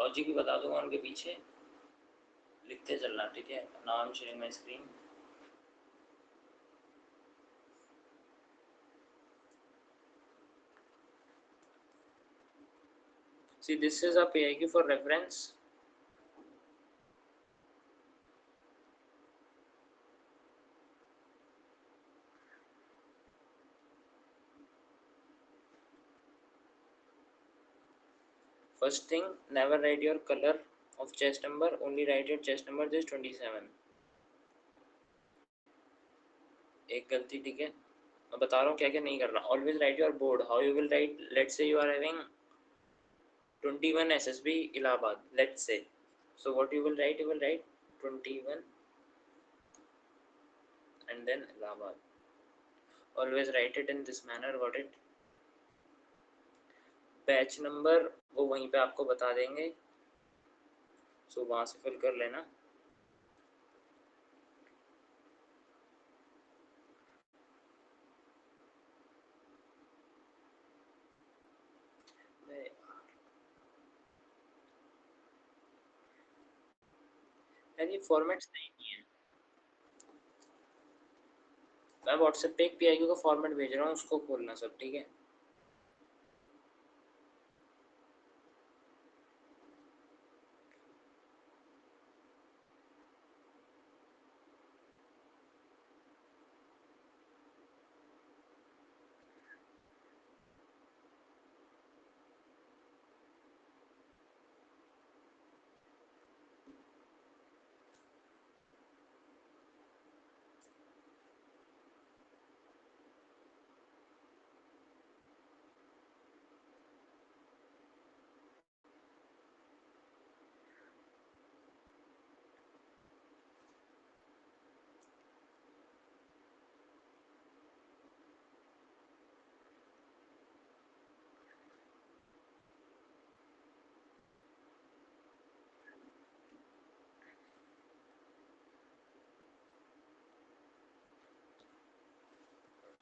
Logic भी बता दूंगा उनके पीछे, लिखते चलना, ठीक है। Now I am sharing my screen. See, this is a PIQ for reference. First thing, never write your color of chest number, only write your chest number is 27. एक गलती, ठीक है। मैं बता रहा हूँ क्या क्या नहीं करना। Always write your board, how you will write. Let's say you are having 21 SSB Allahabad, let's say. So what you will write? You will write 21 and then Allahabad. Always write it in this manner. Got it? Batch number वो वहीं पे आपको बता देंगे, सो वहां से fill कर लेना। यार ये फॉर्मेट सही नहीं है। मैं व्हाट्सएप पे एक PIQ का फॉर्मेट भेज रहा हूँ, उसको खोलना सब, ठीक है।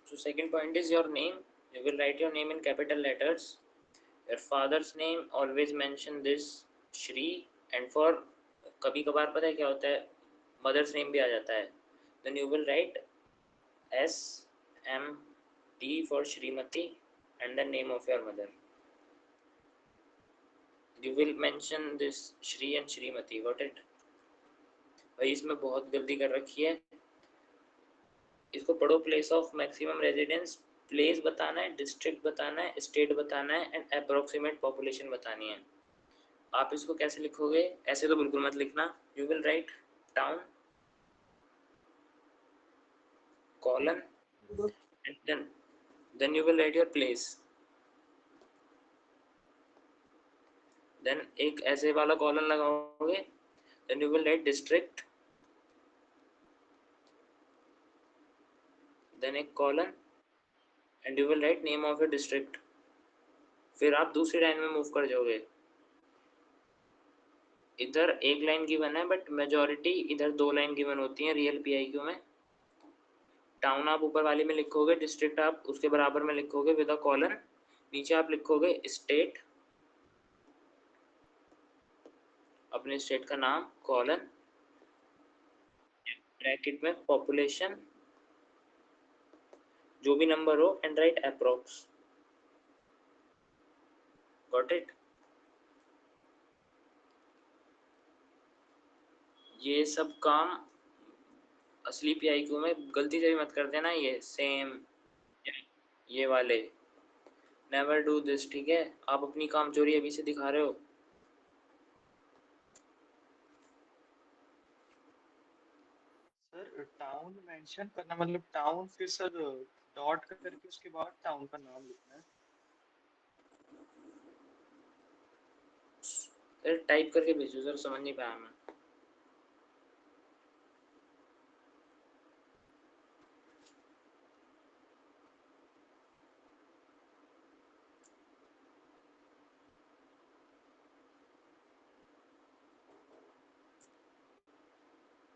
So second point is your name. You will write your name in capital letters. Your father's name, always mention this Shri, and for कभी कभार पता है क्या होता है, मदर्स नेम भी आ जाता है। Then you will write SMT for Shrimati and the name of your mother. You will mention this Shri and Shrimati. Got it? भाई इसमें बहुत गलती कर रखी है, इसको पढ़ो। Place of maximum residence, place बताना है, डिस्ट्रिक्ट बताना है, स्टेट बताना है एंड अप्रोक्सीमेट पॉपुलेशन बतानी है। आप इसको कैसे लिखोगे? ऐसे तो बिल्कुल मत लिखना। You will write town colon and then you will write your place. Then एक ऐसे वाला कॉलन लगाओगे, then you will write district, then एक colon and you will write name of your district. फिर आप दूसरी लाइन में मूव कर जाओगे। इधर एक लाइन गिवन है बट मेजॉरिटी इधर 2 लाइन गिवन होती है रियल PIQ में। टाउन आप ऊपर वाले में लिखोगे, डिस्ट्रिक्ट आप उसके बराबर में लिखोगे विद अ कॉलन, नीचे आप लिखोगे स्टेट, अपने स्टेट का नाम, कॉलन, ब्रैकेट में पॉपुलेशन जो भी नंबर हो and right approx. Got it? ये सब काम असली PIQ में गलती से भी मत कर देना। ये सेम ये वाले नेवर डू दिस, ठीक है। आप अपनी कामचोरी अभी से दिखा रहे हो। सर टाउन मेंशन करना मतलब टाउन फिर सर डॉट करके उसके बाद टाउन का नाम लिखना है। फिर टाइप करके भेजो सर, समझ नहीं पाया मैं।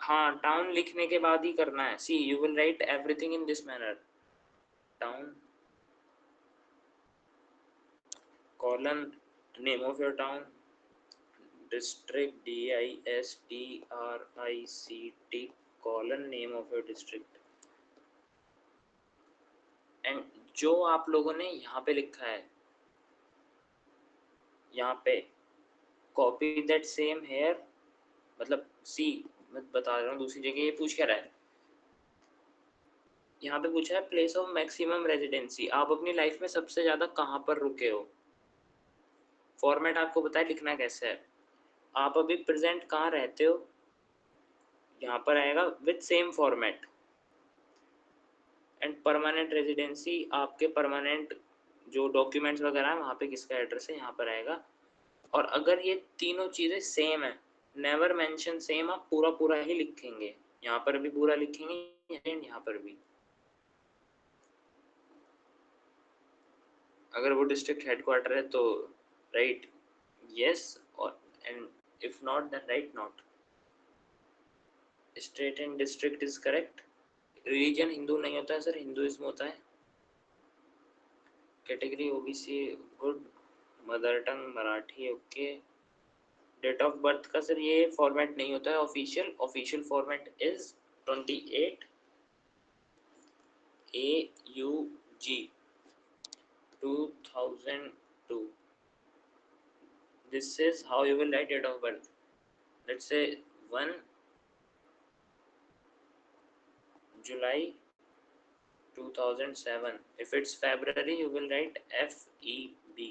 हाँ, टाउन लिखने के बाद ही करना है। See you will write everything in this manner. Town colon name of your town, district, district colon name of your district. And जो आप लोगों ने यहाँ पे लिखा है, यहाँ पे कॉपी दैट सेम हेयर, मतलब सी मैं बता रहा हूँ दूसरी जगह ये पूछ क्या रहा है, यहाँ पे पूछा है प्लेस ऑफ मैक्सिमम रेजिडेंसी, आप अपनी लाइफ में सबसे ज्यादा कहाँ पर रुके हो। फॉर्मेट आपको बताया लिखना कैसे है। आप अभी प्रेजेंट कहाँ रहते हो, यहाँ पर आएगा with same format. And permanent residency, आपके परमानेंट जो डॉक्यूमेंट्स वगैरह हैं वहाँ पे किसका एड्रेस है, यहाँ पर आएगा। और अगर ये तीनों चीज़ें सेम है, नेवर मेंशन सेम, आप पूरा पूरा ही लिखेंगे, यहाँ पर भी पूरा लिखेंगे एंड यहाँ पर भी। अगर वो डिस्ट्रिक्ट हेडक्वार्टर है तो राइट यस, और and if not then right not. State and district is correct. Religion Hindu नहीं होता है सर, हिंदुइज्म होता है। Category OBC good, mother tongue Marathi okay. Date of birth का सर ये फॉर्मेट नहीं होता है official, official format is 28 AUG 2002. This is how you will write date of birth. Let's say 1 July 2007. If it's February, you will write FEB.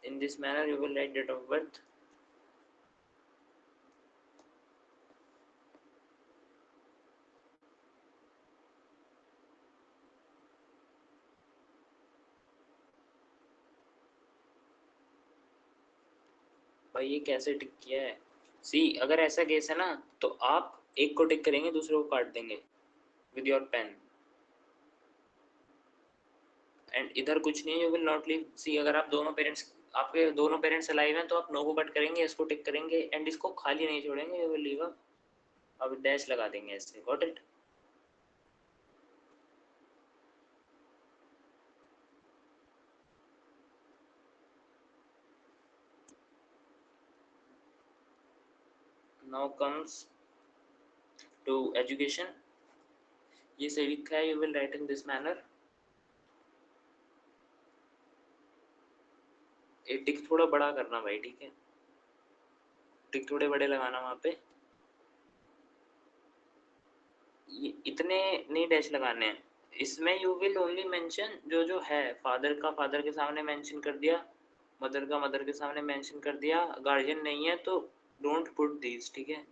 In this manner, you will write date of birth. भाई ये कैसे टिक किया है, सी अगर ऐसा case है ना तो आप एक को टिक करेंगे दूसरे को काट देंगे विद योर पेन। एंड इधर कुछ नहीं है, यू विल नॉट लीव। सी अगर आप दोनों पेरेंट्स, आपके दोनों पेरेंट्स अलाइव हैं तो आप नो को कट करेंगे, इसको टिक करेंगे एंड इसको खाली नहीं छोड़ेंगे, यू विल लीव अ, अब डैश लगा देंगे ऐसे। Got it. Now comes to education. ये सही लिखा है, you will write in this manner. ये टिक थोड़ा बड़ा करना भाई, ठीक है, टिक थोड़े बड़े लगाना वहाँ पे, ये इतने नहीं डैश लगाने हैं। इसमें यू विल ओनली मेंशन जो जो है, फादर का फादर के सामने मेंशन कर दिया, मदर का मदर के सामने मेंशन कर दिया, गार्जियन नहीं है तो डोंट पुट दीज, ठीक है,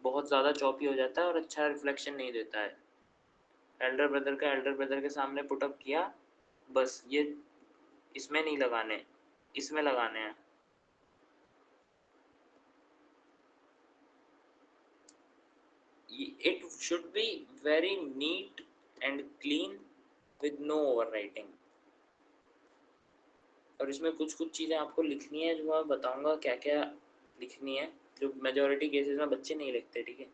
बहुत ज़्यादा चॉपी हो जाता है और अच्छा रिफ्लेक्शन नहीं देता है। एल्डर ब्रदर का एल्डर ब्रदर के सामने पुटअप किया, बस ये इसमें नहीं लगाने, इसमें लगाने हैं। It should be very neat and clean with no overwriting. और इसमें कुछ कुछ चीज़ें आपको लिखनी है जो मैं बताऊंगा क्या क्या लिखनी है, जो मेजॉरिटी केसेस में बच्चे नहीं लिखते, ठीक है।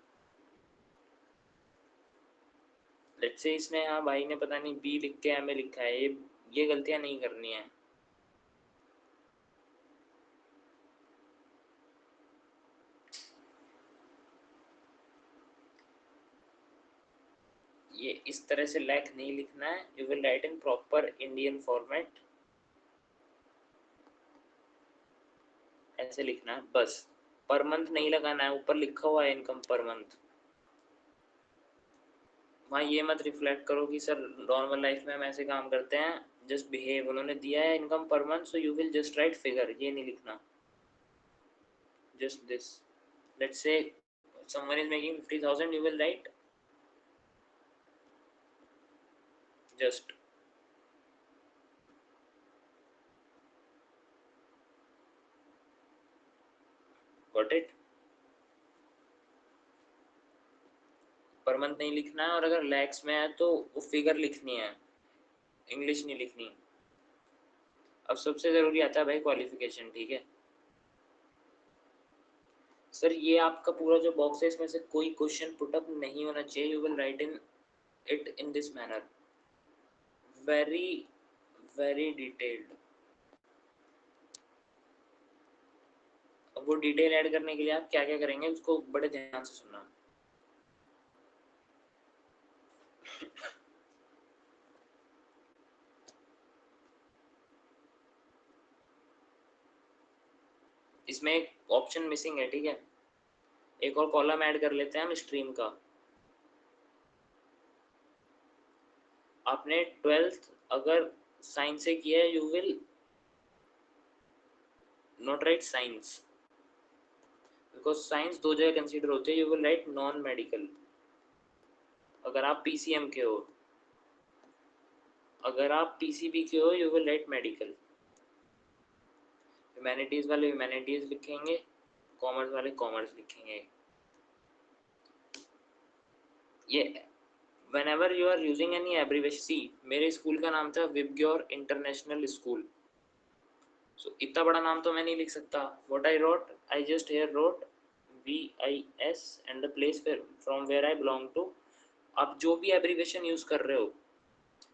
लेट्स से इसने यहाँ भाई ने पता नहीं बी लिख के एम ए लिखा है, ये गलतियाँ नहीं करनी है। ये इस तरह से लैक नहीं लिखना है, you will write in proper Indian format, ऐसे लिखना है बस। पर मंथ नहीं लगाना है, ऊपर लिखा हुआ है इनकम पर मंथ, वहाँ ये मत रिफ्लेक्ट करो कि सर नॉर्मल लाइफ में हम ऐसे काम करते हैं, जस्ट बिहेव। उन्होंने दिया है income per month so you will just right figure, ये नहीं लिखना, just this. Let's say someone is making 50,000, you will write just got it। Per month नहीं लिखना है, और अगर लैक्स में है तो वो फिगर लिखनी है, इंग्लिश नहीं लिखनी। अब सबसे जरूरी आता है भाई क्वालिफिकेशन, ठीक है। सर ये आपका पूरा जो बॉक्स है इसमें से कोई क्वेश्चन पुटअप नहीं होना चाहिए, you will write in it in this manner, very very detailed. अब वो डिटेल ऐड करने के लिए आप क्या क्या करेंगे उसको बड़े ध्यान से सुनना। इसमें एक ऑप्शन मिसिंग है, ठीक है। एक और कॉलम ऐड कर लेते हैं हम स्ट्रीम का। आपने 12th अगर साइंस से किया है, you will not right science, because science दो जगह कंसीडर होते हैं। You will right non medical. अगर आप पीसीएम के हो, अगर आप पीसीबी के हो, you will right medical. Humanities वाले ह्यूमैनिटीज लिखेंगे, कॉमर्स वाले कॉमर्स लिखेंगे। ये whenever you are using any abbreviation, see मेरे स्कूल का नाम था विबग्योर इंटरनेशनल स्कूल, सो इतना बड़ा नाम तो मैं नहीं लिख सकता। what I wrote, I just here wrote VIS and the place from where I belong to। आप जो भी एब्रीवेशन यूज कर रहे हो,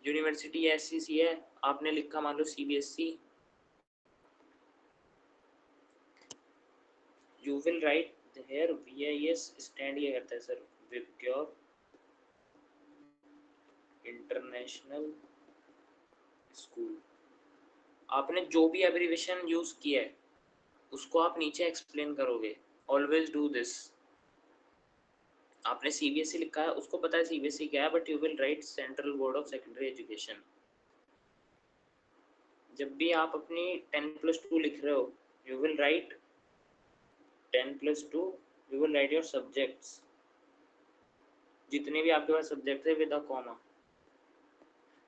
यूनिवर्सिटी एससीसी है, आपने लिखा मान लो CBSE, you will write here VIS stand ये करता है सर, विबग्योर इंटरनेशनल स्कूल। आपने जो भी एब्रीवेशन यूज किया है उसको आप नीचे एक्सप्लेन करोगे। Always do this. आपने सीबीएसई लिखा है, उसको पता है सीबीएसई क्या है, but you will right central board of secondary education. जब भी आप अपनी 10+2 लिख रहे हो, you will right 10+2, you will write your subjects, जितने भी आपके पास सब्जेक्ट है with a comma.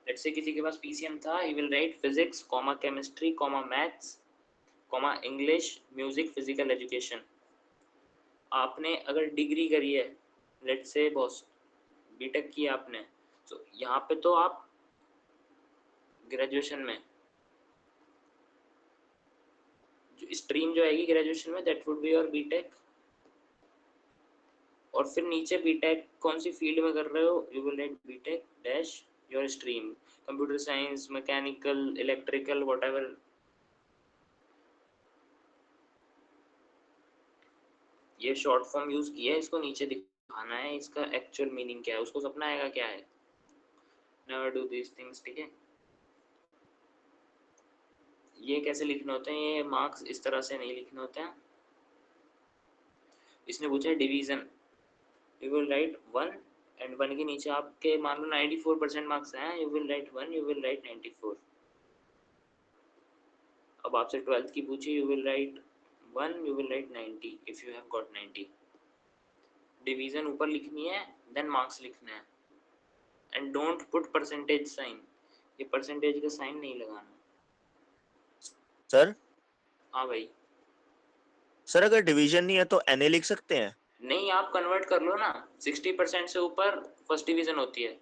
Let's say किसी के पास पीसीएम था, he will write physics comma chemistry comma maths comma English music physical education. आपने अगर डिग्री करी है, लेट्स से बॉस बीटेक की आपने, तो यहाँ पे तो आप ग्रेजुएशन में जो स्ट्रीम जो आएगी ग्रेजुएशन में, that would be your BTech. और फिर नीचे बीटेक कौन सी फील्ड में कर रहे हो, you will write BTech dash your stream, computer science mechanical electrical whatever. ये शॉर्ट फॉर्म यूज किया है, इसको नीचे दिखाना है, इसका एक्चुअल मीनिंग क्या है, उसको सपना आएगा क्या है। नेवर डू दीज थिंग्स, ठीक है। ये कैसे लिखने होते हैं, ये मार्क्स इस तरह से नहीं लिखने होते हैं। इसने पूछा है division, you will write 1 and 1 के नीचे आपके मान लो 94% मार्क्स हैं, you will write 1, you will write 94। अब आपसे 12th की पूछी, you will write 1, you will write 90 if you have got 90। Division ऊपर लिखनी है, देन मार्क्स लिखना है, and don't put percentage sign, ये परसेंटेज का साइन नहीं लगाना। सर हाँ भाई। सर अगर डिवीजन नहीं है तो एनए लिख सकते हैं? नहीं, आप कन्वर्ट कर लो ना, 60% से ऊपर फर्स्ट डिवीजन होती है।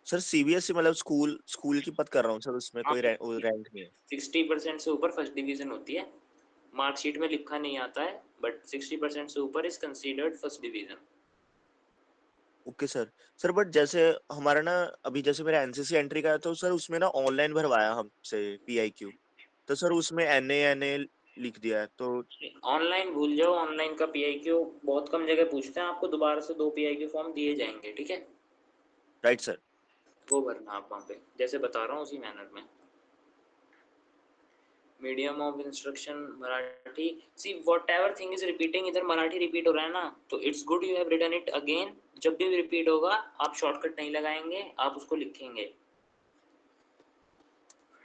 सर सीबीएसई मतलब स्कूल की बात कर रहा हूँ सर, उसमें हाँ, कोई रैंक नहीं है। 60% से ऊपर फर्स्ट डिवीजन होती है। मार्कशीट में लिखा नहीं आता है, बट 60% से ऊपर is considered first division. Okay sir. Sir but जैसे हमारा ना अभी जैसे मेरा एनसीसी एंट्री का है, तो सर उसमें ना ऑनलाइन भरवाया हमसे पीआईक्यू, तो सर उसमें एनए लिख दिया है तो। ऑनलाइन भूल जाओ, ऑनलाइन का पीआईक्यू बहुत कम जगह पूछते हैं, आपको दोबारा से 2 पीआईक्यू फॉर्म दिए जाएंगे, ठीक है। Right sir. वो भरना आप वहाँ पे जैसे बता रहा हूँ उसी मैनर में। Medium of instruction Marathi, see whatever thing is repeating, इधर मराठी रिपीट हो रहा है ना, तो it's good you have written it again. जब भी रिपीट होगा आप शॉर्टकट नहीं लगाएंगे, आप उसको लिखेंगे।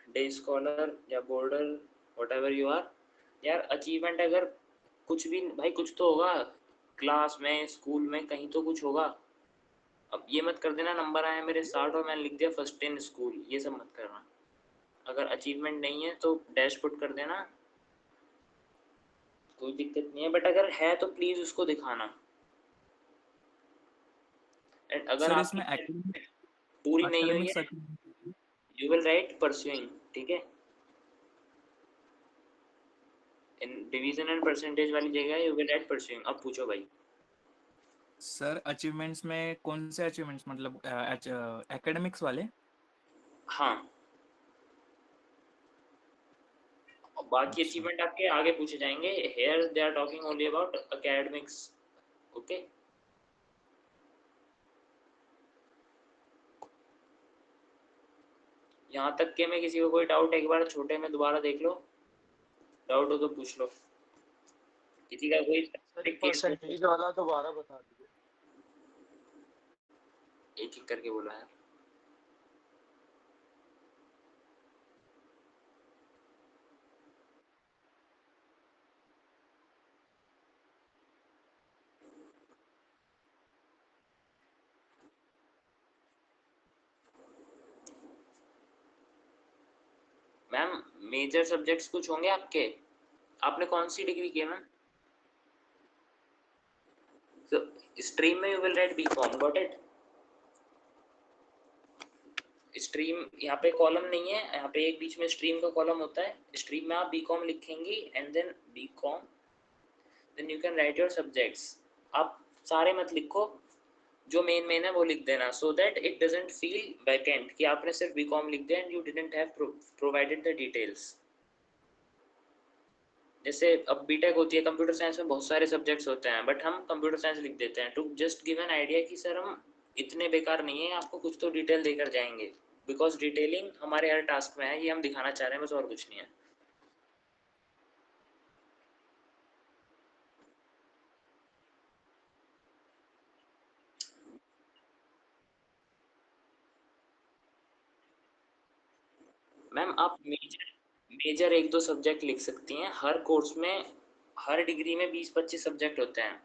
डे स्कॉलर या boarder whatever you are. यार अचीवमेंट अगर कुछ भी भाई, कुछ तो होगा, क्लास में स्कूल में कहीं तो कुछ होगा। अब ये मत कर देना नंबर आया मेरे 60 और मैंने लिख दिया फर्स्ट इन स्कूल, ये सब मत करना। अगर अचीवमेंट नहीं है तो डैश पुट कर देना, कोई दिक्कत नहीं है, बट अगर है तो प्लीज उसको दिखाना। एंड अगर सर आपकी इसमें पूरी नहीं हुई एकेडमिक्स है, यू विल राइट परस्यूइंग, ठीक है। इन डिवीजन एंड परसेंटेज वाली जगह यू विल राइट परस्यूइंग। अब पूछो भाई। सर अचीवमेंट्स में कौन से अचीवमेंट्स, मतलब एकेडमिक्स वाले? हाँ, बाकी अच्छा। अचीवमेंट आपके आगे पूछे जाएंगे. Here they are talking only about academics. Okay. यहाँ तक के में किसी को कोई डाउट है, एक बार छोटे में दोबारा देख लो, डाउट हो तो पूछ लो. किसी का कोई सर specific case हो तो परसेंटेज वाला दोबारा बता दीजिए. एक एक करके बोला है. मैम मेजर सब्जेक्ट्स कुछ होंगे आपके. आपने कौन सी डिग्री की है मैम? So, stream में you will write BCom, got it? Stream यहाँ पे कॉलम नहीं है, यहाँ पे एक बीच में स्ट्रीम का कॉलम होता है. स्ट्रीम में आप बीकॉम लिखेंगी and then BCom, then you can write your subjects. आप सारे मत लिखो, जो मेन है वो लिख देना, so that it doesn't feel vacant कि आपने सिर्फ बीकॉम लिख दिया and you didn't have provided the details. जैसे अब बीटेक होती है, कंप्यूटर साइंस में बहुत सारे सब्जेक्ट्स होते हैं, बट हम कंप्यूटर साइंस लिख देते हैं to just give an idea कि सर हम इतने बेकार नहीं है, आपको कुछ तो डिटेल देकर जाएंगे. बिकॉज डिटेलिंग हमारे हर टास्क में है, ये हम दिखाना चाह रहे हैं, बस और कुछ नहीं है. मैम आप मेजर एक दो सब्जेक्ट लिख सकती हैं. हर कोर्स में, हर डिग्री में 20-25 सब्जेक्ट होते हैं,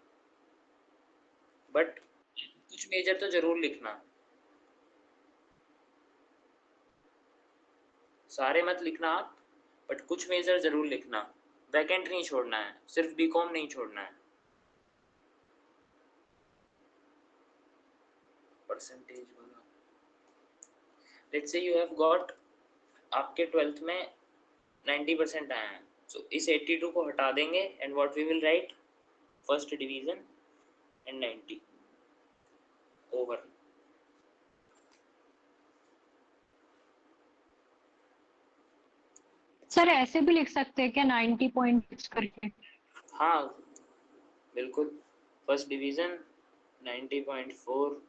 बट कुछ मेजर तो जरूर लिखना. सारे मत लिखना आप, बट कुछ मेजर जरूर लिखना. वैकेंट नहीं छोड़ना है, सिर्फ बीकॉम नहीं छोड़ना है. परसेंटेज वाला, let's say you have got, आपके 12th में 90% आए हैं, सो इस 82 को हटा देंगे and what we will write, first division and 90 over. Sir ऐसे भी लिख सकते हैं क्या 90.6 करके? हाँ बिल्कुल, फर्स्ट डिवीजन 90.4.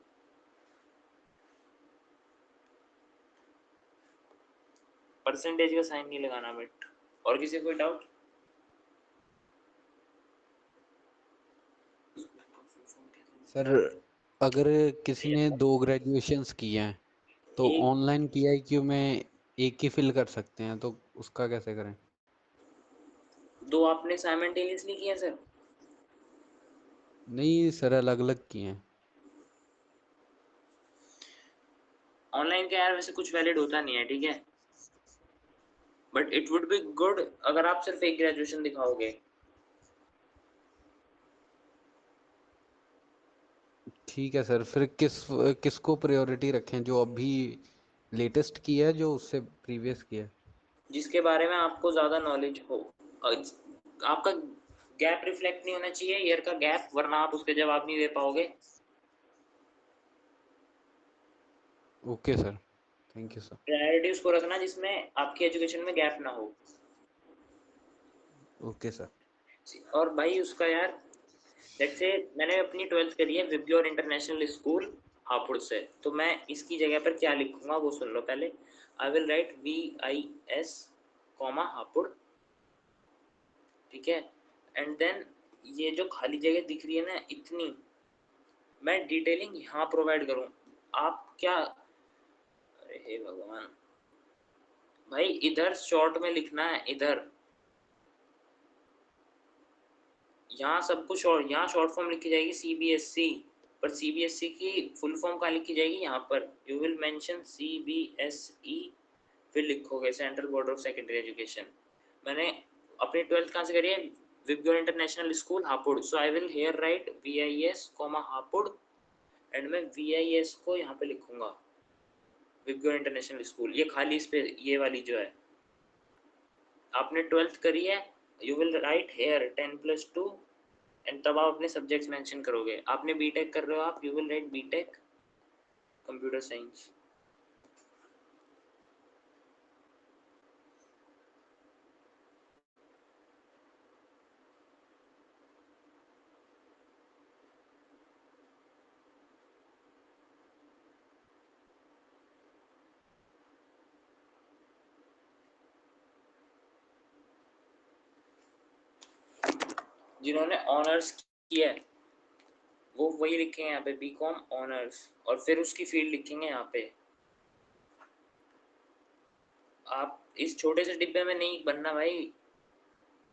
परसेंटेज का साइन नहीं लगाना बट. और किसी को कोई डाउट? सर अगर किसी ने 2 ग्रेजुएशंस किए हैं तो एक ऑनलाइन PIQ में एक ही फिल कर सकते हैं, तो उसका कैसे करें? दो आपने साइमल्टेनियसली किया सर? नहीं सर, अलग अलग किए हैं. ऑनलाइन का यार वैसे कुछ वैलिड होता नहीं है, ठीक है, but it would be good अगर आप सिर्फ एक ग्रेजुएशन दिखाओगे. ठीक है सर, फिर किसको प्रायोरिटी रखें, जो अभी लेटेस्ट किया है जो उससे प्रीवियस किया है? जिसके बारे में आपको ज़्यादा नॉलेज हो. आपका गैप रिफ्लेक्ट नहीं होना चाहिए, ईयर का गैप, वरना आप उसके जवाब नहीं दे पाओगे. Okay sir, thank you sir. Priority उसको रखना जिसमें आपकी एजुकेशन में गैप ना हो. Okay sir. और भाई उसका यार, लेट्स से मैंने अपनी 12th करी है विब्योर इंटरनेशनल स्कूल हापुड़ से, तो मैं इसकी जगह पर क्या लिखूंगा वो सुन लो पहले. I will write VIS Hapur, ठीक है, एंड देन ये जो खाली जगह दिख रही है ना इतनी, मैं डिटेलिंग यहाँ प्रोवाइड करूँ. आप क्या, अरे हे भगवान भाई, इधर शॉर्ट में लिखना है, इधर यहाँ सब कुछ, और यहाँ शॉर्ट फॉर्म लिखी जाएगी CBSC, पर CBSC की फुल फॉर्म कहाँ लिखी जाएगी, यहाँ पर यू विल मेंशन CBSE, फिर लिखोगे central board of secondary education. मैंने अपनी 12th कहाँ से करी है, Vibgyor international school Hapur, so I will here write VIS Hapur, and मैं VIS को यहाँ पे लिखूंगा विब्योर इंटरनेशनल स्कूल. ये खाली इस पे, ये वाली जो है आपने 12th करी है, you will write here 10+2, and तब आप अपने सब्जेक्ट्स मेंशन करोगे. आपने बीटेक कर रहे हो आप, you will write BTech computer science. जिन्होंने ऑनर्स किया है वो वही लिखेंगे यहाँ पे बीकॉम ऑनर्स, और फिर उसकी फील्ड लिखेंगे यहाँ पे। आप इस छोटे से डिब्बे में नहीं बनना भाई,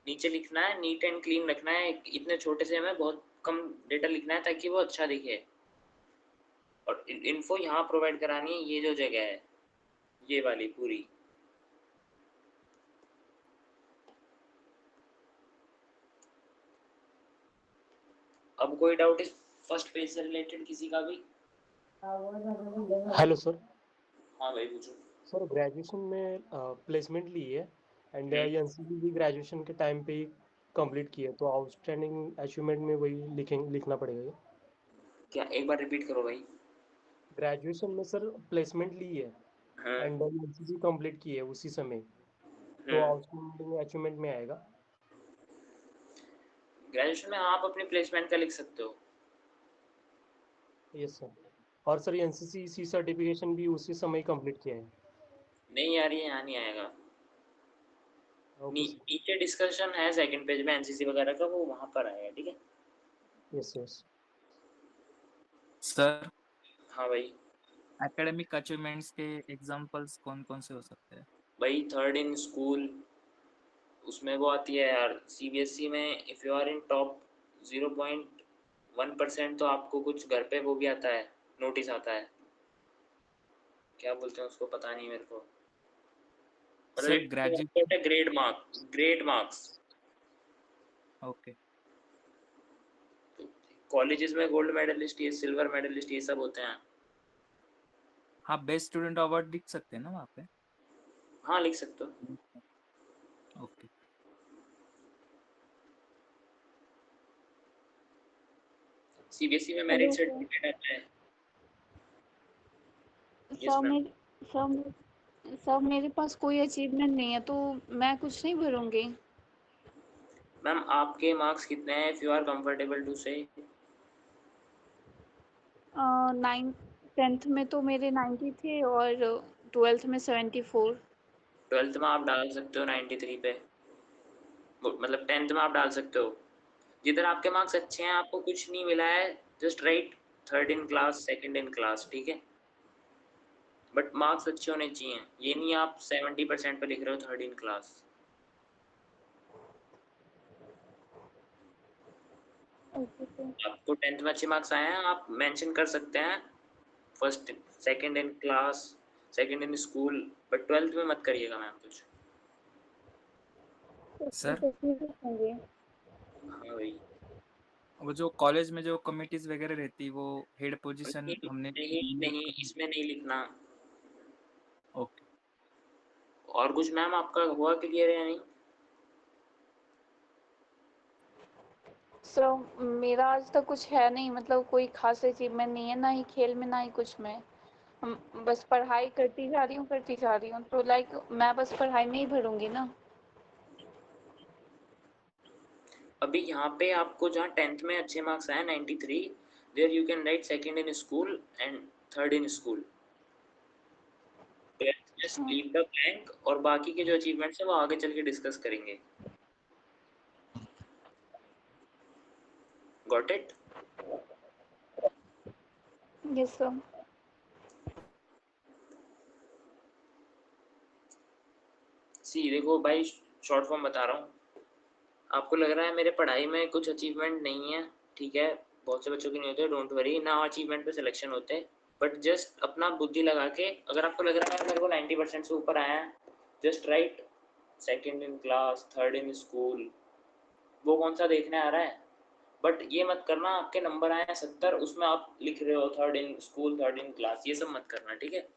नीचे लिखना है, नीट एंड क्लीन रखना है। इतने छोटे से में बहुत कम डेटा लिखना है ताकि वो अच्छा दिखे, और इन्फो यहाँ प्रोवाइड करानी है, ये जो जगह है ये वाली पूरी। अब कोई डाउट इस फर्स्ट पेज से रिलेटेड किसी का भी? Hello sir. हाँ भाई पूछो। सर ग्रेजुएशन में प्लेसमेंट ली है एंड एनसीसी भी ग्रेजुएशन के टाइम पे ही कंप्लीट की है, तो आउटस्टैंडिंग अचीवमेंट में वही लिखना पड़ेगा। क्या एक बार रिपीट करो भाई। ग्रेजुएशन में सर प्लेसमेंट ली है एंड एनसीसी कंप्लीट की है उसी समय, तो आउटस्टैंडिंग अचीवमेंट में आएगा। ग्रेजुएशन में आप अपनी प्लेसमेंट का लिख सकते हो। Yes sir. और सर एनसीसी सर्टिफिकेशन भी उसी समय कंप्लीट किया है। नहीं यार ये यहाँ नहीं आएगा। Okay sir. नीचे डिस्कशन है सेकंड पेज में एनसीसी वगैरह का, वो वहाँ पर आएगा, ठीक है। यस यस सर हाँ भाई। एकेडमिक अचीवमेंट्स के एग्जांपल्स कौन कौन से हो सकते हैं? भाई थर्ड इन स्कूल, उसमें वो आती है यार सीबीएसई में, if you are in top 0.1% तो आपको कुछ घर पे वो भी आता है, नोटिस आता है, क्या बोलते हैं उसको पता नहीं मेरे को, sir graduate. Grade marks. Okay. Colleges में गोल्ड मेडलिस्ट, ये सिल्वर मेडलिस्ट, ये सब होते हैं। हाँ बेस्ट स्टूडेंट अवार्ड लिख सकते हैं ना वहाँ पे? हाँ लिख सकते हो। ओके। सीबीएसई में मेरिट हेलो सर। सर्टिफिकेट आता है। Yes sir ma'am. सर मेरे पास कोई अचीवमेंट नहीं है तो मैं कुछ नहीं भरूंगी। मैम आपके मार्क्स कितने हैं, if you are comfortable to say? 10th में तो मेरे 90 थे और 12th में 74। 12th में आप डाल सकते हो 93 पे, मतलब 10th में आप डाल सकते हो। जिधर आपके मार्क्स अच्छे हैं, आपको कुछ नहीं मिला है, just right third in class, second in class, ठीक है। बट मार्क्स अच्छे होने चाहिए, ये नहीं आप 70% पे लिख रहे हो third in class. Okay sir. आपको 10th में अच्छे मार्क्स आए हैं, आप मेंशन कर सकते हैं first, second in class, second in school, but 12th में मत करिएगा मैम कुछ। सर होंगे। हाँ भाई। वो जो कॉलेज में जो कमिटीज वगैरह रहती वो हेड पोजीशन नहीं हमने नहीं नहीं, इसमें नहीं लिखना। ओके। और कुछ मैम आपका हुआ क्लियर या नहीं? सर मेरा आज तक कुछ है नहीं, मतलब कोई खास अचीवमेंट नहीं है, ना ही खेल में ना ही कुछ में। बस पढ़ाई करती जा रही हूँ तो मैं बस पढ़ाई में ही भरूंगी ना। अभी यहाँ पे आपको जहाँ 10th में अच्छे मार्क्स आए 93, there you can write second in school and third in school. Just leave the blank, और बाकी के जो अचीवमेंट्स है वो आगे चल के डिस्कस करेंगे। Got it? Yes sir. See देखो भाई, शॉर्ट फॉर्म बता रहा हूँ। आपको लग रहा है मेरे पढ़ाई में कुछ अचीवमेंट नहीं है, ठीक है, बहुत से बच्चों के नहीं होते, डोंट वरी, ना अचीवमेंट पे सिलेक्शन होते, बट जस्ट अपना बुद्धि लगा के, अगर आपको लग रहा है मेरे को 90% से ऊपर आया है, just right second in class, third in school, वो कौन सा देखने आ रहा है। बट ये मत करना आपके नंबर आए हैं 70, उसमें आप लिख रहे हो third in school, third in class, ये सब मत करना, ठीक है।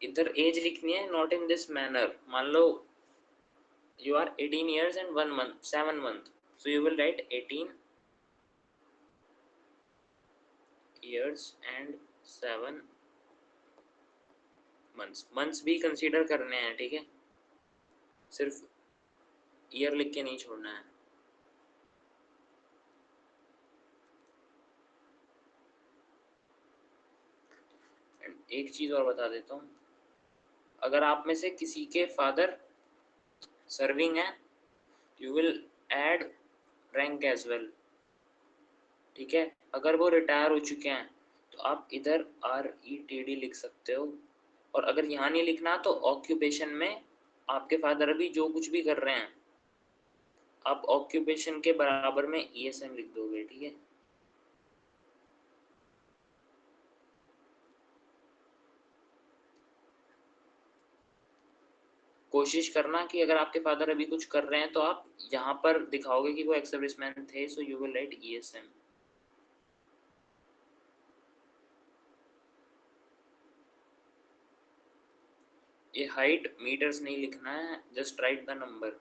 इधर एज लिखनी है, नॉट इन दिस मैनर। मान लो you are 18 years and 1 month, 7 month, so you will write 18 years and 7 months। Months भी कंसीडर करने हैं, ठीक है, सिर्फ ईयर लिख के नहीं छोड़ना है। एक चीज और बता देता हूँ, अगर आप में से किसी के फादर सर्विंग है, you will add rank as well, ठीक है। अगर वो रिटायर हो चुके हैं तो आप इधर RETD लिख सकते हो, और अगर यहाँ नहीं लिखना तो ऑक्यूपेशन में आपके फादर अभी जो कुछ भी कर रहे हैं आप ऑक्यूपेशन के बराबर में ESM लिख दोगे, ठीक है। कोशिश करना कि अगर आपके फादर अभी कुछ कर रहे हैं तो आप यहाँ पर दिखाओगे कि वो एक्स सर्विसमैन थे, so you will write ESM। ये हाइट मीटर्स नहीं लिखना है, just write the number.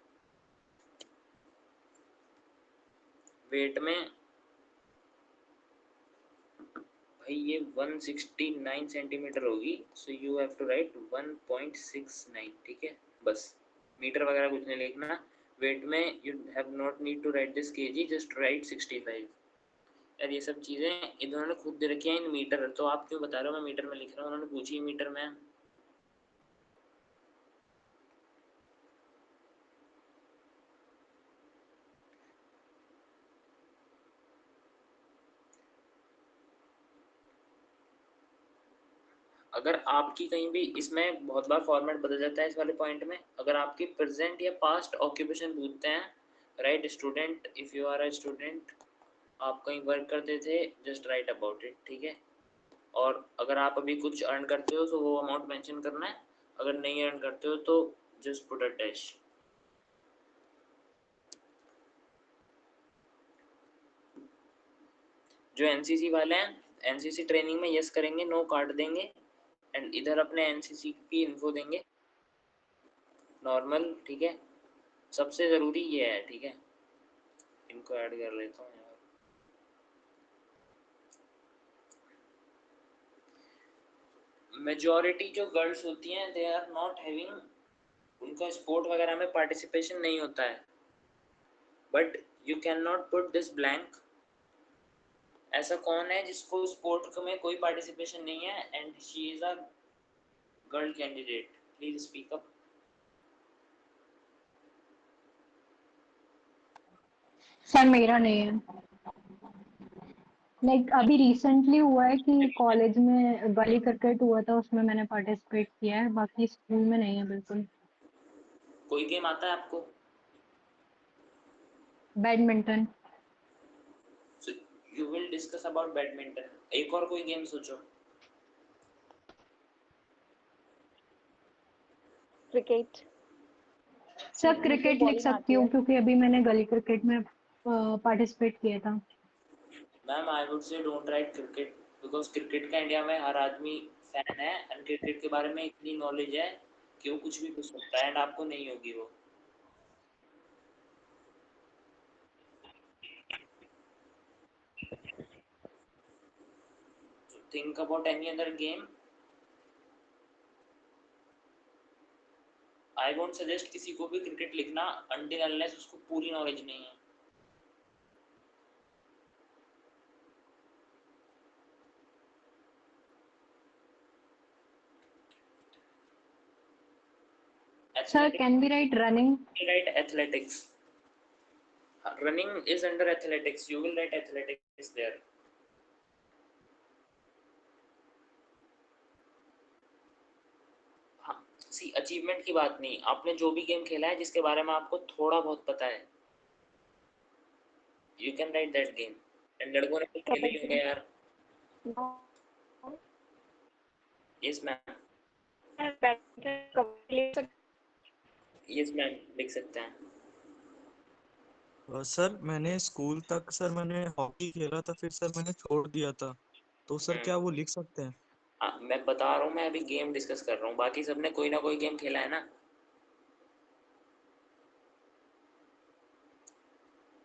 Weight में भाई ये 169 सेंटीमीटर होगी, so you have to write 1.69, ठीक है। बस मीटर वगैरह कुछ नहीं लिखना। वेट में you have not need to write this kg, just write 65। यार ये सब चीज़ें इन्होंने खुद दे रखी हैं इन मीटर, तो आप क्यों बता रहे हो मैं मीटर में लिख रहा हूँ, उन्होंने पूछी मीटर में। अगर आपकी कहीं भी इसमें बहुत बार फॉर्मेट बदल जाता है इस वाले पॉइंट में, अगर आपकी प्रेजेंट या पास्ट ऑक्यूपेशन पूछते हैं, write student, if you are a student, आप कहीं वर्क करते थे, जस्ट राइट अबाउट इट, ठीक है। और अगर आप अभी कुछ अर्न करते हो तो वो अमाउंट मेंशन करना है, अगर नहीं अर्न करते हो तो जस्ट पुट अ डैश। जो एनसीसी वाले हैं एनसीसी ट्रेनिंग में यस करेंगे, नो काट देंगे, एंड इधर अपने एनसीसी की इन्फो देंगे नॉर्मल, ठीक है। सबसे ज़रूरी ये है, ठीक है। इनको ऐड कर लेता हूँ यार। मेजॉरिटी जो गर्ल्स होती हैं दे आर नॉट हैविंग, उनका स्पोर्ट वगैरह में पार्टिसिपेशन नहीं होता है, but you can not put this blank. ऐसा कौन है जिसको स्पोर्ट में कोई पार्टिसिपेशन नहीं है and she is a girl candidate, please speak up. Sir मेरा नहीं है, लाइक अभी रिसेंटली हुआ है कि कॉलेज में गली क्रिकेट हुआ था, उसमें मैंने पार्टिसिपेट किया है, बाकी स्कूल में नहीं है बिल्कुल। कोई गेम आता है आपको? Badminton. So, you will discuss about badminton. एक और कोई गेम सोचो। क्रिकेट। सर क्रिकेट लिख सकती हूँ क्योंकि अभी मैंने गली क्रिकेट में पार्टिसिपेट किया था। Ma'am I would say don't write cricket, because cricket का इंडिया में हर आदमी फैन है एंड क्रिकेट के बारे में इतनी नॉलेज है कि वो कुछ भी पूछ सकता है एंड आपको नहीं होगी वो। So think about any other game. I won't suggest किसी को भी क्रिकेट लिखना until unless उसको पूरी नॉलेज नहीं है। Sir, can we write running? Write athletics. Running is under athletics. You will write athletics there. हाँ, सी अचीवमेंट की बात नहीं, आपने जो भी गेम खेला है जिसके बारे में आपको थोड़ा बहुत पता है, you can write that game. And लड़कों ने तो खेले ही होंगे यार। यस मैम, यस मैम लिख सकते हैं। सर मैंने स्कूल तक सर मैंने हॉकी खेला था, फिर सर मैंने छोड़ दिया था, तो सर क्या वो लिख सकते हैं? मैं बता रहा हूँ, मैं अभी गेम डिस्कस कर रहा हूँ, बाकी सबने कोई ना कोई गेम खेला है ना।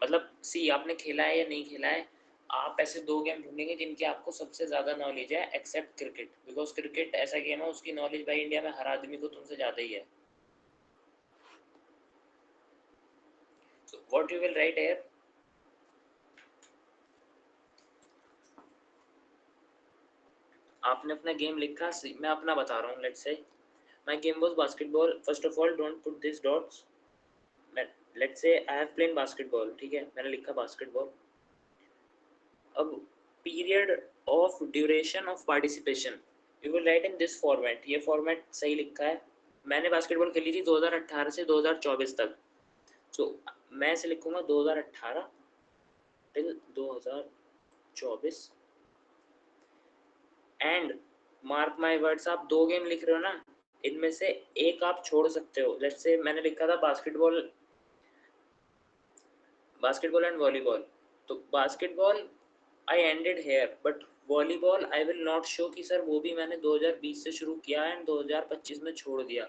मतलब सी आपने खेला है या नहीं खेला है, आप ऐसे दो गेम ढूंढेंगे जिनकी आपको सबसे ज्यादा नॉलेज है एक्सेप्ट क्रिकेट, बिकॉज क्रिकेट ऐसा गेम है उसकी नॉलेज भाई इंडिया में हर आदमी को तुमसे ज्यादा ही है। So what you will write here? आपने अपना गेम लिखा, मैं अपना बता रहा हूँ। Let's say my game was basketball. First of all don't put this dots. Let's say I have plane basketball, ठीक है, मैंने लिखा बास्केटबॉल। अब period of duration of participation you will write in this format. ये format सही लिखा है। मैंने बास्केटबॉल खेली थी 2018 से 2024 तक, सो मैं ऐसे लिखूंगा 2018 till 2024। And mark my words, आप 2 गेम लिख रहे हो ना, इनमें से एक आप छोड़ सकते हो। लेट्स से मैंने लिखा था बास्केटबॉल एंड वॉलीबॉल, तो basketball I ended here, but volleyball I will not show कि सर वो भी मैंने 2020 से शुरू किया एंड 2025 में छोड़ दिया।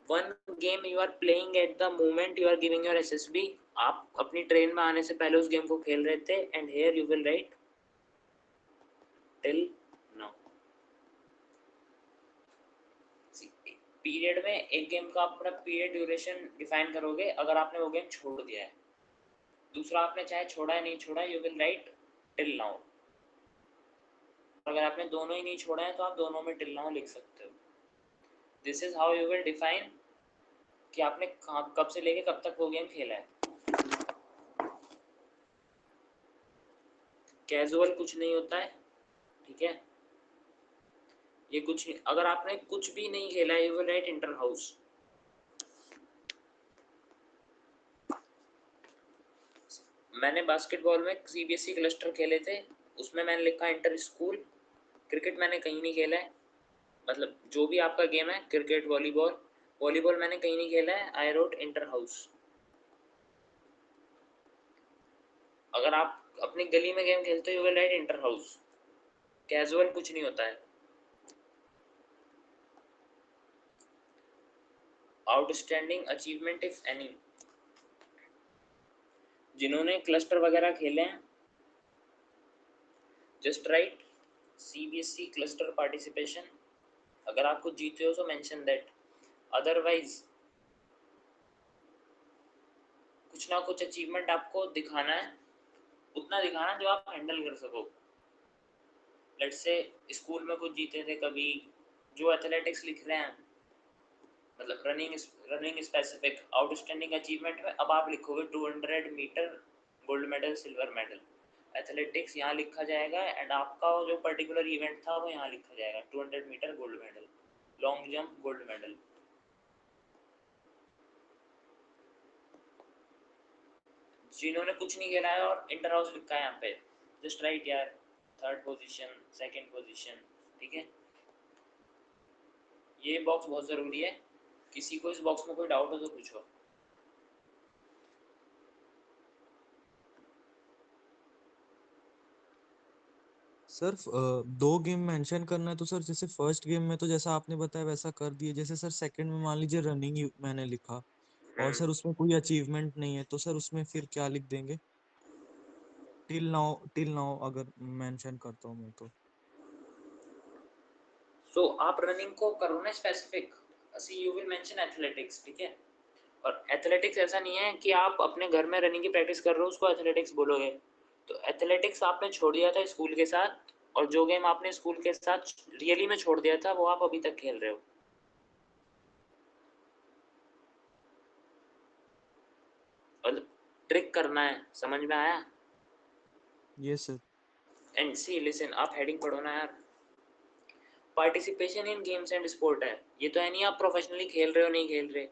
One game you are playing at the moment you are giving your SSB. आप अपनी ट्रेन में आने से पहले उस गेम को खेल रहे थे, and here you will write till now. Period में एक गेम का अपना पीरियड ड्यूरेशन डिफाइन करोगे अगर आपने वो गेम छोड़ दिया है। दूसरा, आपने चाहे छोड़ा है नहीं छोड़ा है, you will write till now. अगर आपने दोनों ही नहीं छोड़ा है तो आप दोनों में टिल नाउ लिख सकते हो। This is how you will define कि आपने कब से लेके कब तक वो गेम खेला है। कैजुअल कुछ नहीं होता है, ठीक है, ये कुछ नहीं। अगर आपने कुछ भी नहीं खेला है, you will right inter house. मैंने बास्केटबॉल में सीबीएसई क्लस्टर खेले थे, उसमें मैंने लिखा इंटर स्कूल। क्रिकेट मैंने कहीं नहीं खेला है, मतलब जो भी आपका गेम है, क्रिकेट, वॉलीबॉल मैंने कहीं नहीं खेला है, आई रोट इंटर हाउस। अगर आप अपनी गली में गेम खेलते हो, you will right inter house. Casual कुछ नहीं होता है। आउटस्टैंडिंग अचीवमेंट इफ एनी, जिन्होंने क्लस्टर वगैरह खेले हैं, just right CBSE cluster participation. अगर आप कुछ जीते हो तो मेंशन दैट। अदरवाइज कुछ ना कुछ अचीवमेंट आपको दिखाना है, उतना दिखाना जो आप हैंडल कर सको। लेट्स से स्कूल में कुछ जीते थे कभी, जो एथलेटिक्स लिख रहे हैं, मतलब रनिंग स्पेसिफिक। आउटस्टैंडिंग अचीवमेंट में अब आप लिखोगे 200 metre gold medal, silver medal. Athletics यहाँ लिखा जाएगा, एंड आपका जो पर्टिकुलर इवेंट था वो यहाँ लिखा जाएगा, 200 metre gold medal, long jump gold medal. जिन्होंने कुछ नहीं खेला है और इंटर हाउस लिखा है यहाँ पे, जस्ट राइट यार 3rd पोजीशन, 2nd पोजीशन, ठीक है। ये बॉक्स बहुत ज़रूरी है। किसी को इस बॉक्स में कोई डाउट हो तो पूछो। सर 2 गेम मेंशन करना है तो सर जैसे फर्स्ट गेम में तो जैसा आपने बताया वैसा कर दिए, जैसे सर सेकंड में मान लीजिए रनिंग मैंने लिखा और सर उसमें कोई अचीवमेंट नहीं है, तो सर उसमें फिर क्या लिख देंगे? टिल नाउ अगर मेंशन करता हूँ मैं तो। सो आप रनिंग को करो ना specific, see you will mention athletics, ठीक है। और एथलेटिक्स ऐसा नहीं है कि आप अपने घर में रनिंग की प्रैक्टिस कर रहे हो उसको एथलेटिक्स बोलोगे। तो एथलेटिक्स आपने छोड़ दिया था स्कूल के साथ, और जो गेम आपने स्कूल के साथ रियली में छोड़ दिया था वो आप अभी तक खेल रहे हो। और ट्रिक करना है, समझ में आया? Yes sir. And see listen, आप हेडिंग पढ़ो ना यार। Participation in games and sport है, ये तो है नहीं आप प्रोफेशनली खेल रहे हो नहीं खेल रहे।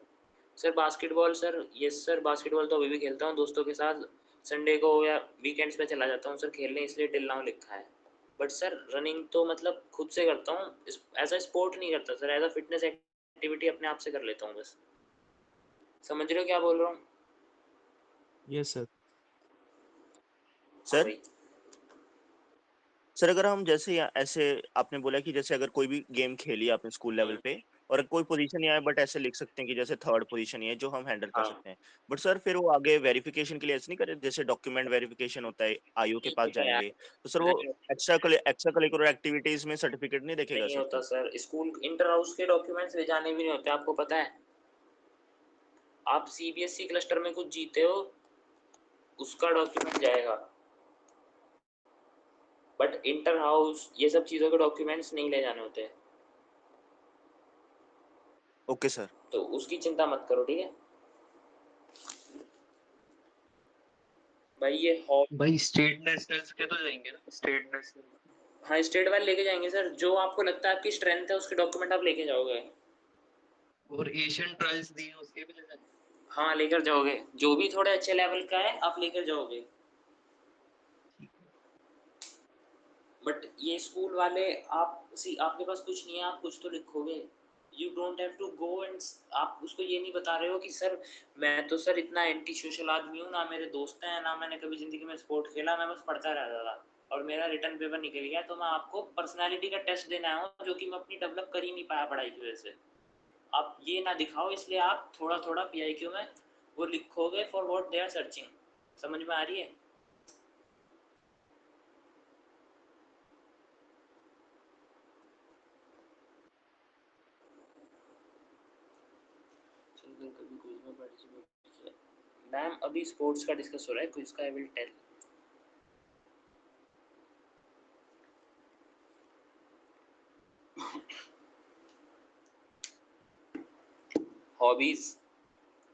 Sir basketball, sir yes sir basketball तो अभी भी खेलता हूँ दोस्तों के साथ, संडे को या वीकेंड्स पे चला जाता हूँ सर खेलने, इसलिए टिल नाउ लिखा है। बट सर रनिंग तो मतलब खुद से करता हूँ, एज अ स्पोर्ट नहीं करता sir, as a fitness activity अपने आप से कर लेता हूँ बस। समझ रहे हो क्या बोल रहा हूँ? Yes sir. सर सर अगर हम जैसे ऐसे आपने बोला कि जैसे अगर कोई भी गेम खेली आपने स्कूल लेवल पे और कोई पोजीशन नहीं आया, बट ऐसे लिख सकते हैं कि जैसे 3rd पोजीशन ही है जो हम हैंडल कर हाँ, सकते हैं। बट सर फिर वो आगे वेरिफिकेशन के लिए ऐसे नहीं करे, जैसे डॉक्यूमेंट वेरिफिकेशन होता है, आईओ के पास नहीं है यार, जाएंगे तो सर वो एक्स्ट्रा करिकुलर एक्टिविटीज में सर्टिफिकेट नहीं देखेगा नहीं सर होता फिर? सर। स्कूल इंटर हाउस के डॉक्यूमेंट्स ले जाने भी नहीं होते, आपको पता है। आप सीबीएसई क्लस्टर में कुछ जीते हो, उसका डॉक्यूमेंट जाएगा। बट इंटर हाउस ये सब चीज़ों के डॉक्यूमेंट्स नहीं ले जाने होते, ओके सर। तो उसकी चिंता मत करो, ठीक है भाई। ये भाई स्टेट नेशनल्स के तो जाएंगे ना, स्टेट नेशनल। हाँ स्टेट वाले लेके जाएंगे सर, जो आपको लगता है आपकी स्ट्रेंथ है उसके डॉक्यूमेंट आप लेके जाओगे। और एशियन ट्रायल्स दिए उसके भी ले जाएंगे। हाँ लेकर जाओगे, जो भी थोड़े अच्छे लेवल का है आप लेकर जाओगे। बट ये स्कूल वाले आपके पास कुछ नहीं है, आप कुछ तो लिखोगे। You don't have to go and आप उसको ये नहीं बता रहे हो कि सर मैं तो सर इतना एंटी सोशल आदमी हूँ, ना मेरे दोस्त हैं, ना मैंने कभी जिंदगी में स्पोर्ट खेला, मैं बस पढ़ता रहता था और मेरा रिटर्न पेपर निकल गया, तो मैं आपको पर्सनैलिटी का टेस्ट देना आया हूँ जो कि मैं अपनी डेवलप कर ही नहीं पाया पढ़ाई की वजह से। आप ये ना दिखाओ, इसलिए आप थोड़ा थोड़ा PIQ में वो लिखोगे for what they are searching. समझ में आ रही है? कभी क्विज में पार्टिसिपेट किया? मैम अभी स्पोर्ट्स का डिस्कस हो रहा है, क्विज का आई विल टेल। हॉबीज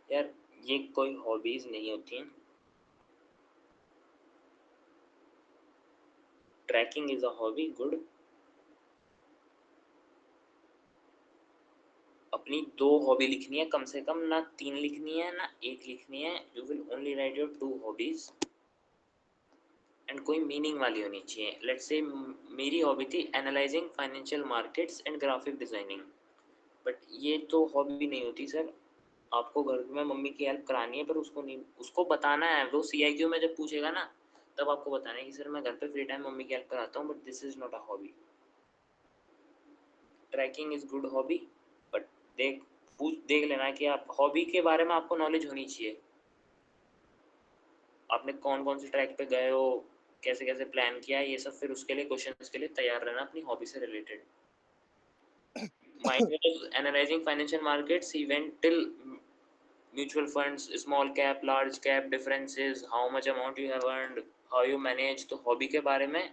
यार, ये कोई हॉबीज नहीं होती हैं। Trekking is a hobby, good. अपनी 2 हॉबी लिखनी है कम से कम, ना 3 लिखनी है ना 1 लिखनी है। You will only right your 2 hobbies and कोई मीनिंग वाली होनी चाहिए। लेट्स से मेरी हॉबी थी analysing financial markets and graphic designing, but ये तो हॉबी नहीं होती सर। आपको घर में मम्मी की हेल्प करानी है, पर उसको नहीं, उसको बताना है। वो CIQ में जब पूछेगा ना तब आपको बताना है कि सर मैं घर पे फ्री टाइम मम्मी की हेल्प कराता हूँ, but this is not a hobby. Trekking is good hobby, but देख लेना कि आप हॉबी के बारे में आपको नॉलेज होनी चाहिए। आपने कौन कौन से ट्रैक पे गए हो, कैसे कैसे प्लान किया, ये सब फिर उसके लिए क्वेश्चंस के लिए तैयार रहना अपनी हॉबी से related. Mine was analyzing financial markets. He went till mutual funds, small cap, large cap, differences, how much amount you have earned, how you manage। तो हॉबी के बारे में,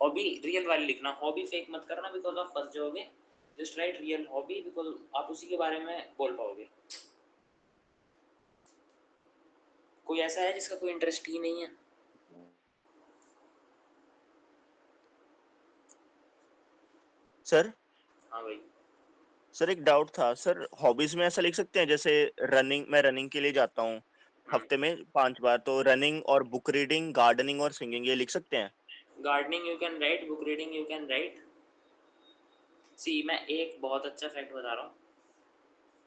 हॉबी रियल वाली लिखना, हॉबी फेक मत करना because आप फंस जाओगे। Just right real hobby because आप उसी के बारे में बोल पाओगे। कोई ऐसा है जिसका कोई इंटरेस्ट ही नहीं है? सर हाँ भाई। सर एक डाउट था सर, हॉबीज में ऐसा लिख सकते हैं जैसे रनिंग, मैं रनिंग के लिए जाता हूँ हफ्ते में 5 बार, तो रनिंग और बुक रीडिंग, गार्डनिंग और सिंगिंग ये लिख सकते हैं? Gardening you can write, book reading you can write. See मैं एक बहुत अच्छा फैक्ट बता रहा हूँ,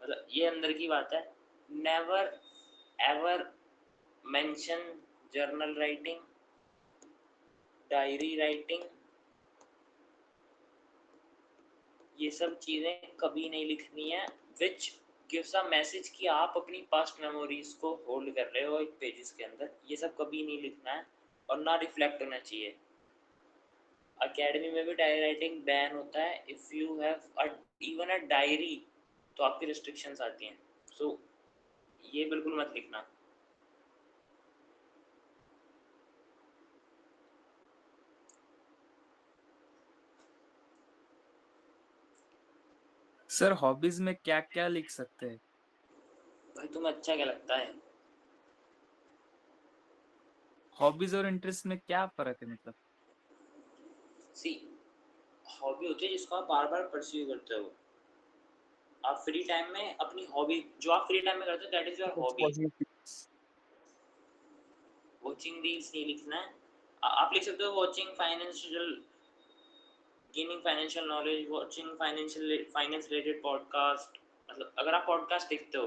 मतलब ये अंदर की बात है। Never ever mention journal writing, diary writing, ये सब चीज़ें कभी नहीं लिखनी है। विच गिव्स अ मैसेज कि आप अपनी पास्ट मेमोरीज को होल्ड कर रहे हो एक पेजेस के अंदर, ये सब कभी नहीं लिखना है और ना रिफ्लेक्ट होना चाहिए। अकेडमी में भी डायरी राइटिंग बैन होता है। If you have even a diary तो आपकी रिस्ट्रिक्शंस आती हैं, सो ये बिल्कुल मत लिखना। सर हॉबीज में क्या क्या लिख सकते हैं? भाई तुम्हें अच्छा क्या लगता है? हॉबीज और इंटरेस्ट में क्या फर्क है मतलब? सी हॉबी होती है जिसको आप बार बार परस्यू करते हो। आप फ्री टाइम में अपनी हॉबी, जो आप फ्री टाइम में करते हो that is your hobby. Watching reels नहीं लिखना है। आप लिख सकते हो watching financial, gaining financial knowledge, watching finance related podcast. मतलब अगर आप पॉडकास्ट देखते हो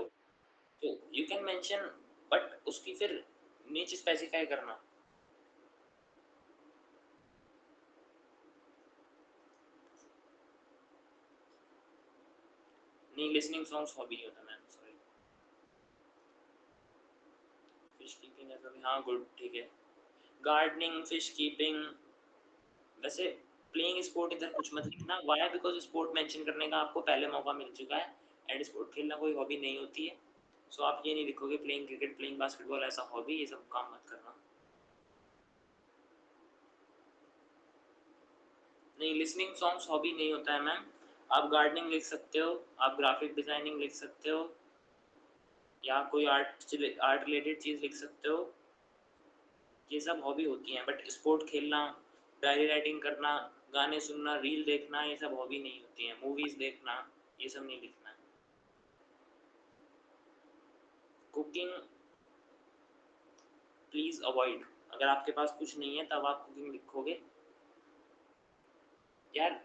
तो यू कैन मेंशन, बट उसकी फिर नीचे स्पेसिफाई करना। नहीं, लिसनिंग सॉन्ग्स हॉबी नहीं होता मैम, सॉरी। फिश कीपिंग है कभी, हाँ गुड, ठीक है। गार्डनिंग, फिश कीपिंग, वैसे प्लेइंग स्पोर्ट इधर कुछ मत लिखना। वाई? बिकॉज स्पोर्ट मेंशन करने का आपको पहले मौका मिल चुका है एंड स्पोर्ट खेलना कोई हॉबी नहीं होती है। सो आप ये नहीं लिखोगे प्लेइंग क्रिकेट, प्लेइंग बास्केटबॉल ऐसा हॉबी, ये सब काम मत करना। नहीं, लिसनिंग सॉन्ग्स हॉबी नहीं होता है मैम। आप गार्डनिंग लिख सकते हो, आप ग्राफिक डिजाइनिंग लिख सकते हो, या कोई आर्ट रिलेटेड चीज लिख सकते हो, ये सब हॉबी होती हैं। बट स्पोर्ट खेलना, डायरी राइटिंग करना, गाने सुनना, रील देखना, ये सब हॉबी नहीं होती हैं। मूवीज देखना, ये सब नहीं लिखना है। Cooking please avoid. अगर आपके पास कुछ नहीं है तब आप कुकिंग लिखोगे यार,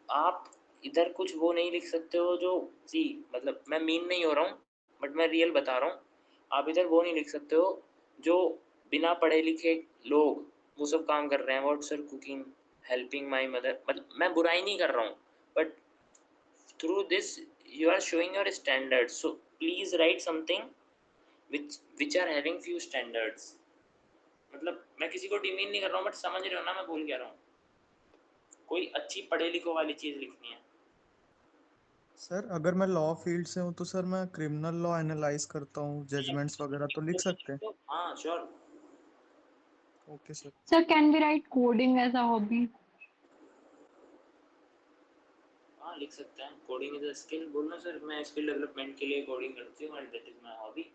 आप इधर कुछ वो नहीं लिख सकते हो जो सी, मतलब मैं मीन नहीं हो रहा हूँ बट मैं रियल बता रहा हूँ। आप इधर वो नहीं लिख सकते हो जो बिना पढ़े लिखे लोग वो सब काम कर रहे हैं। What sir cooking helping my mother, मतलब मैं बुराई नहीं कर रहा हूँ, but through this you are showing your standards, so please write something which are having few standards। मतलब मैं किसी को डिमीन नहीं कर रहा हूँ, बट समझ रहे हो ना मैं बोल क्या रहा हूँ। कोई अच्छी पढ़े लिखो वाली चीज लिखनी है। सर अगर मैं लॉ फील्ड से हूँ तो सर मैं क्रिमिनल लॉ एनालाइज करता हूँ, जजमेंट्स वगैरह तो लिख सकते हैं। हाँ sure. Okay sir. Sir can we write coding as a hobby? हाँ लिख सकते हैं। Coding is a skill. बोलना सर मैं स्किल डेवलपमेंट के लिए कोडिंग करती हूँ and that is my hobby.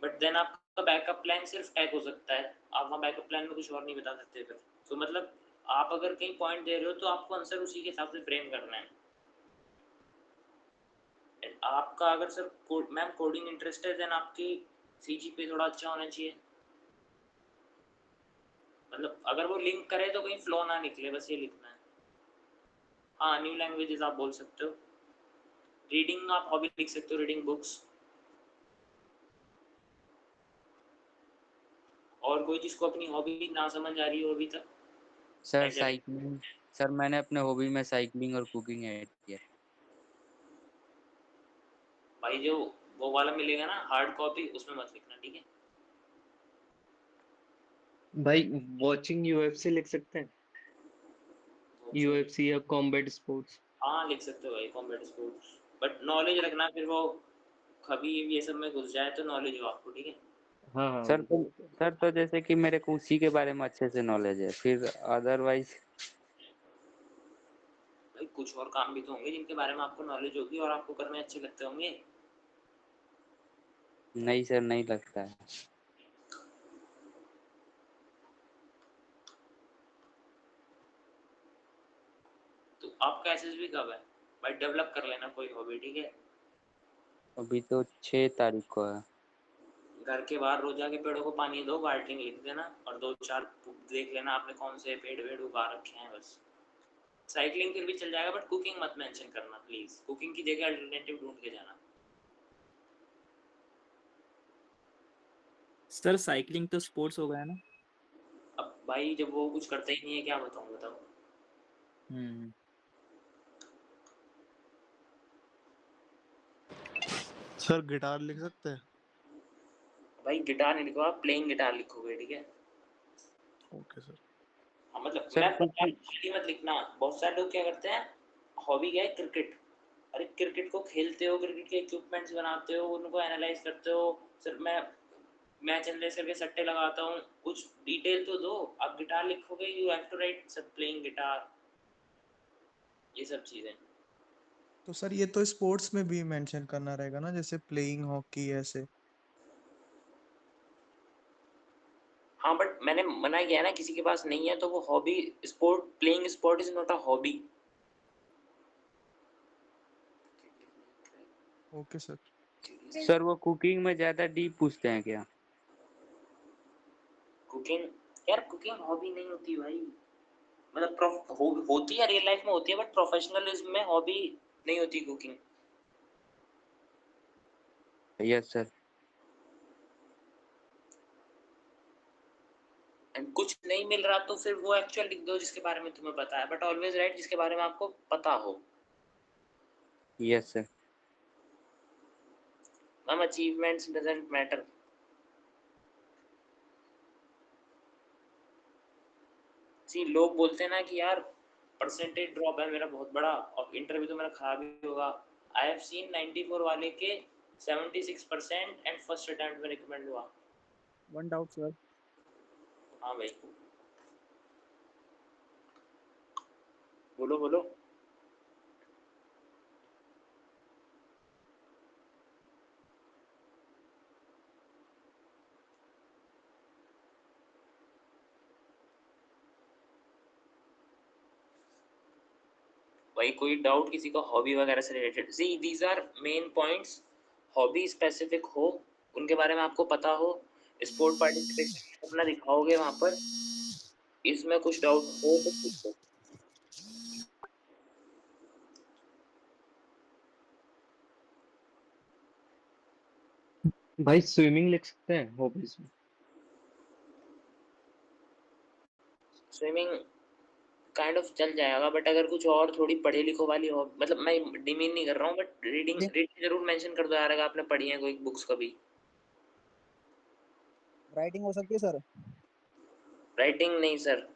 But then आपका बैकअप प्लान सिर्फ टैग हो सकता है, आप वहाँ बैकअप प्लान में कुछ और नहीं बता सकते फिर। तो मतलब आप अगर कहीं पॉइंट दे रहे हो तो आपको आंसर उसी के हिसाब से फ्रेम करना है। आपका अगर सर मैम कोडिंग इंटरेस्ट है देन आपकी सीजीपीए थोड़ा अच्छा होना चाहिए। मतलब अगर वो लिंक करे तो कहीं फ्लो ना निकले, बस ये लिखना है। हाँ न्यू लैंग्वेजेस आप बोल सकते हो। रीडिंग आप हॉबी लिख सकते हो, रीडिंग बुक्स। और कोई जिसको अपनी हॉबी ना समझ आ रही हो अभी तक? सर साइकिलिंग, सर मैंने अपने हॉबी में साइकिलिंग और कुकिंग ऐड किया। भाई जो वो वाला मिलेगा ना हार्ड कॉपी, उसमें मत लिखना, ठीक है? भाई वॉचिंग यूएफसी लिख सकते हैं, यूएफसी या कॉम्बैट स्पोर्ट्स। हाँ लिख सकते हो भाई कॉम्बैट स्पोर्ट्स, बट नॉलेज रखना, फिर वो कभी ये सब में घुस जाए तो नॉलेज हो आपको, ठीक है? हाँ हाँ सर तो जैसे कि मेरे को उसी के बारे में अच्छे से नॉलेज है, फिर अदरवाइज भाई कुछ और काम भी तो होंगे जिनके बारे में आपको नॉलेज होगी और आपको करने अच्छे लगते होंगे। नहीं सर, नहीं लगता है। तो आपका एसएसबी कब है भाई? डेवलप कर लेना कोई हॉबी, ठीक है? अभी तो 6 तारीख को है। घर के बाहर रोज जाके पेड़ों को पानी दो, गार्डनिंग लिख देना और 2-4 देख लेना आपने कौन से पेड़ वेड़ उगा रखे हैं, बस। साइकिलिंग फिर भी चल जाएगा, बट कुकिंग मत मेंशन करना प्लीज। कुकिंग की जगह अल्टरनेटिव ढूंढ के जाना। सर साइकिलिंग तो स्पोर्ट्स हो गया ना? अब भाई जब वो कुछ करता ही नहीं है, क्या बताऊं, बताओ। सर गिटार लिख सकते हैं? भाई गिटार नहीं लिखो, आप प्लेइंग गिटार लिखोगे, ठीक है? Okay sir. हाँ मतलब सर मैं हॉबी मत लिखना। बहुत सारे लोग क्या करते हैं, हॉबी क्या है, क्रिकेट। अरे क्रिकेट को खेलते हो, क्रिकेट के इक्विपमेंट्स बनाते हो, उनको एनालाइज करते हो। सर मैं मैच एनालाइज करके सट्टे लगाता हूँ, कुछ डिटेल तो दो। आप गिटार लिखोगे, you have to write sir playing guitar, ये सब चीजें। तो सर ये तो स्पोर्ट्स में भी मेंशन करना रहेगा ना, जैसे प्लेइंग हॉकी ऐसे। हाँ बट मैंने मना किया है ना, किसी के पास नहीं है तो वो hobby, sport playing sport is not a hobby. Okay sir. Sir वो कुकिंग में ज्यादा डीप पूछते हैं क्या? कुकिंग यार, कुकिंग हॉबी नहीं होती भाई। मतलब होती है, रियल लाइफ में होती है, बट प्रोफेशनलिज्म में हॉबी नहीं होती कुकिंग। Yes sir. एंड कुछ नहीं मिल रहा तो फिर वो एक्चुअल लिख दो जिसके बारे में तुम्हें पता है, बट ऑलवेज राइट जिसके बारे में आपको पता हो। Yes sir. Ma'am achievements doesn't matter. See लोग बोलते हैं ना कि यार परसेंटेज ड्रॉप है मेरा बहुत बड़ा और इंटरव्यू तो मेरा खराब ही होगा। आई हैव सीन 94 वाले के 76% एंड फर्स्ट अटेम्प्ट में रिकमेंड हुआ। One doubt sir. हाँ भाई। बोलो बोलो। भाई कोई डाउट किसी का हॉबी वगैरह से related? See these are main points. Hobby specific हो, उनके बारे में आपको पता हो, स्पोर्ट पार्टिसिपेशन अपना दिखाओगे वहां पर, इसमें कुछ डाउट हो तो पूछो। भाई स्विमिंग लिख सकते हैं हॉबीज में? स्विमिंग काइंड ऑफ चल जाएगा, बट अगर कुछ और थोड़ी पढ़े लिखो वाली हो, मतलब मैं डिमीन नहीं कर रहा हूँ, बट रीडिंग जरूर मेंशन कर दो यार, अगर आपने पढ़ी है कोई बुक्स कभी। राइटिंग हो सकती है सर? राइटिंग नहीं सर।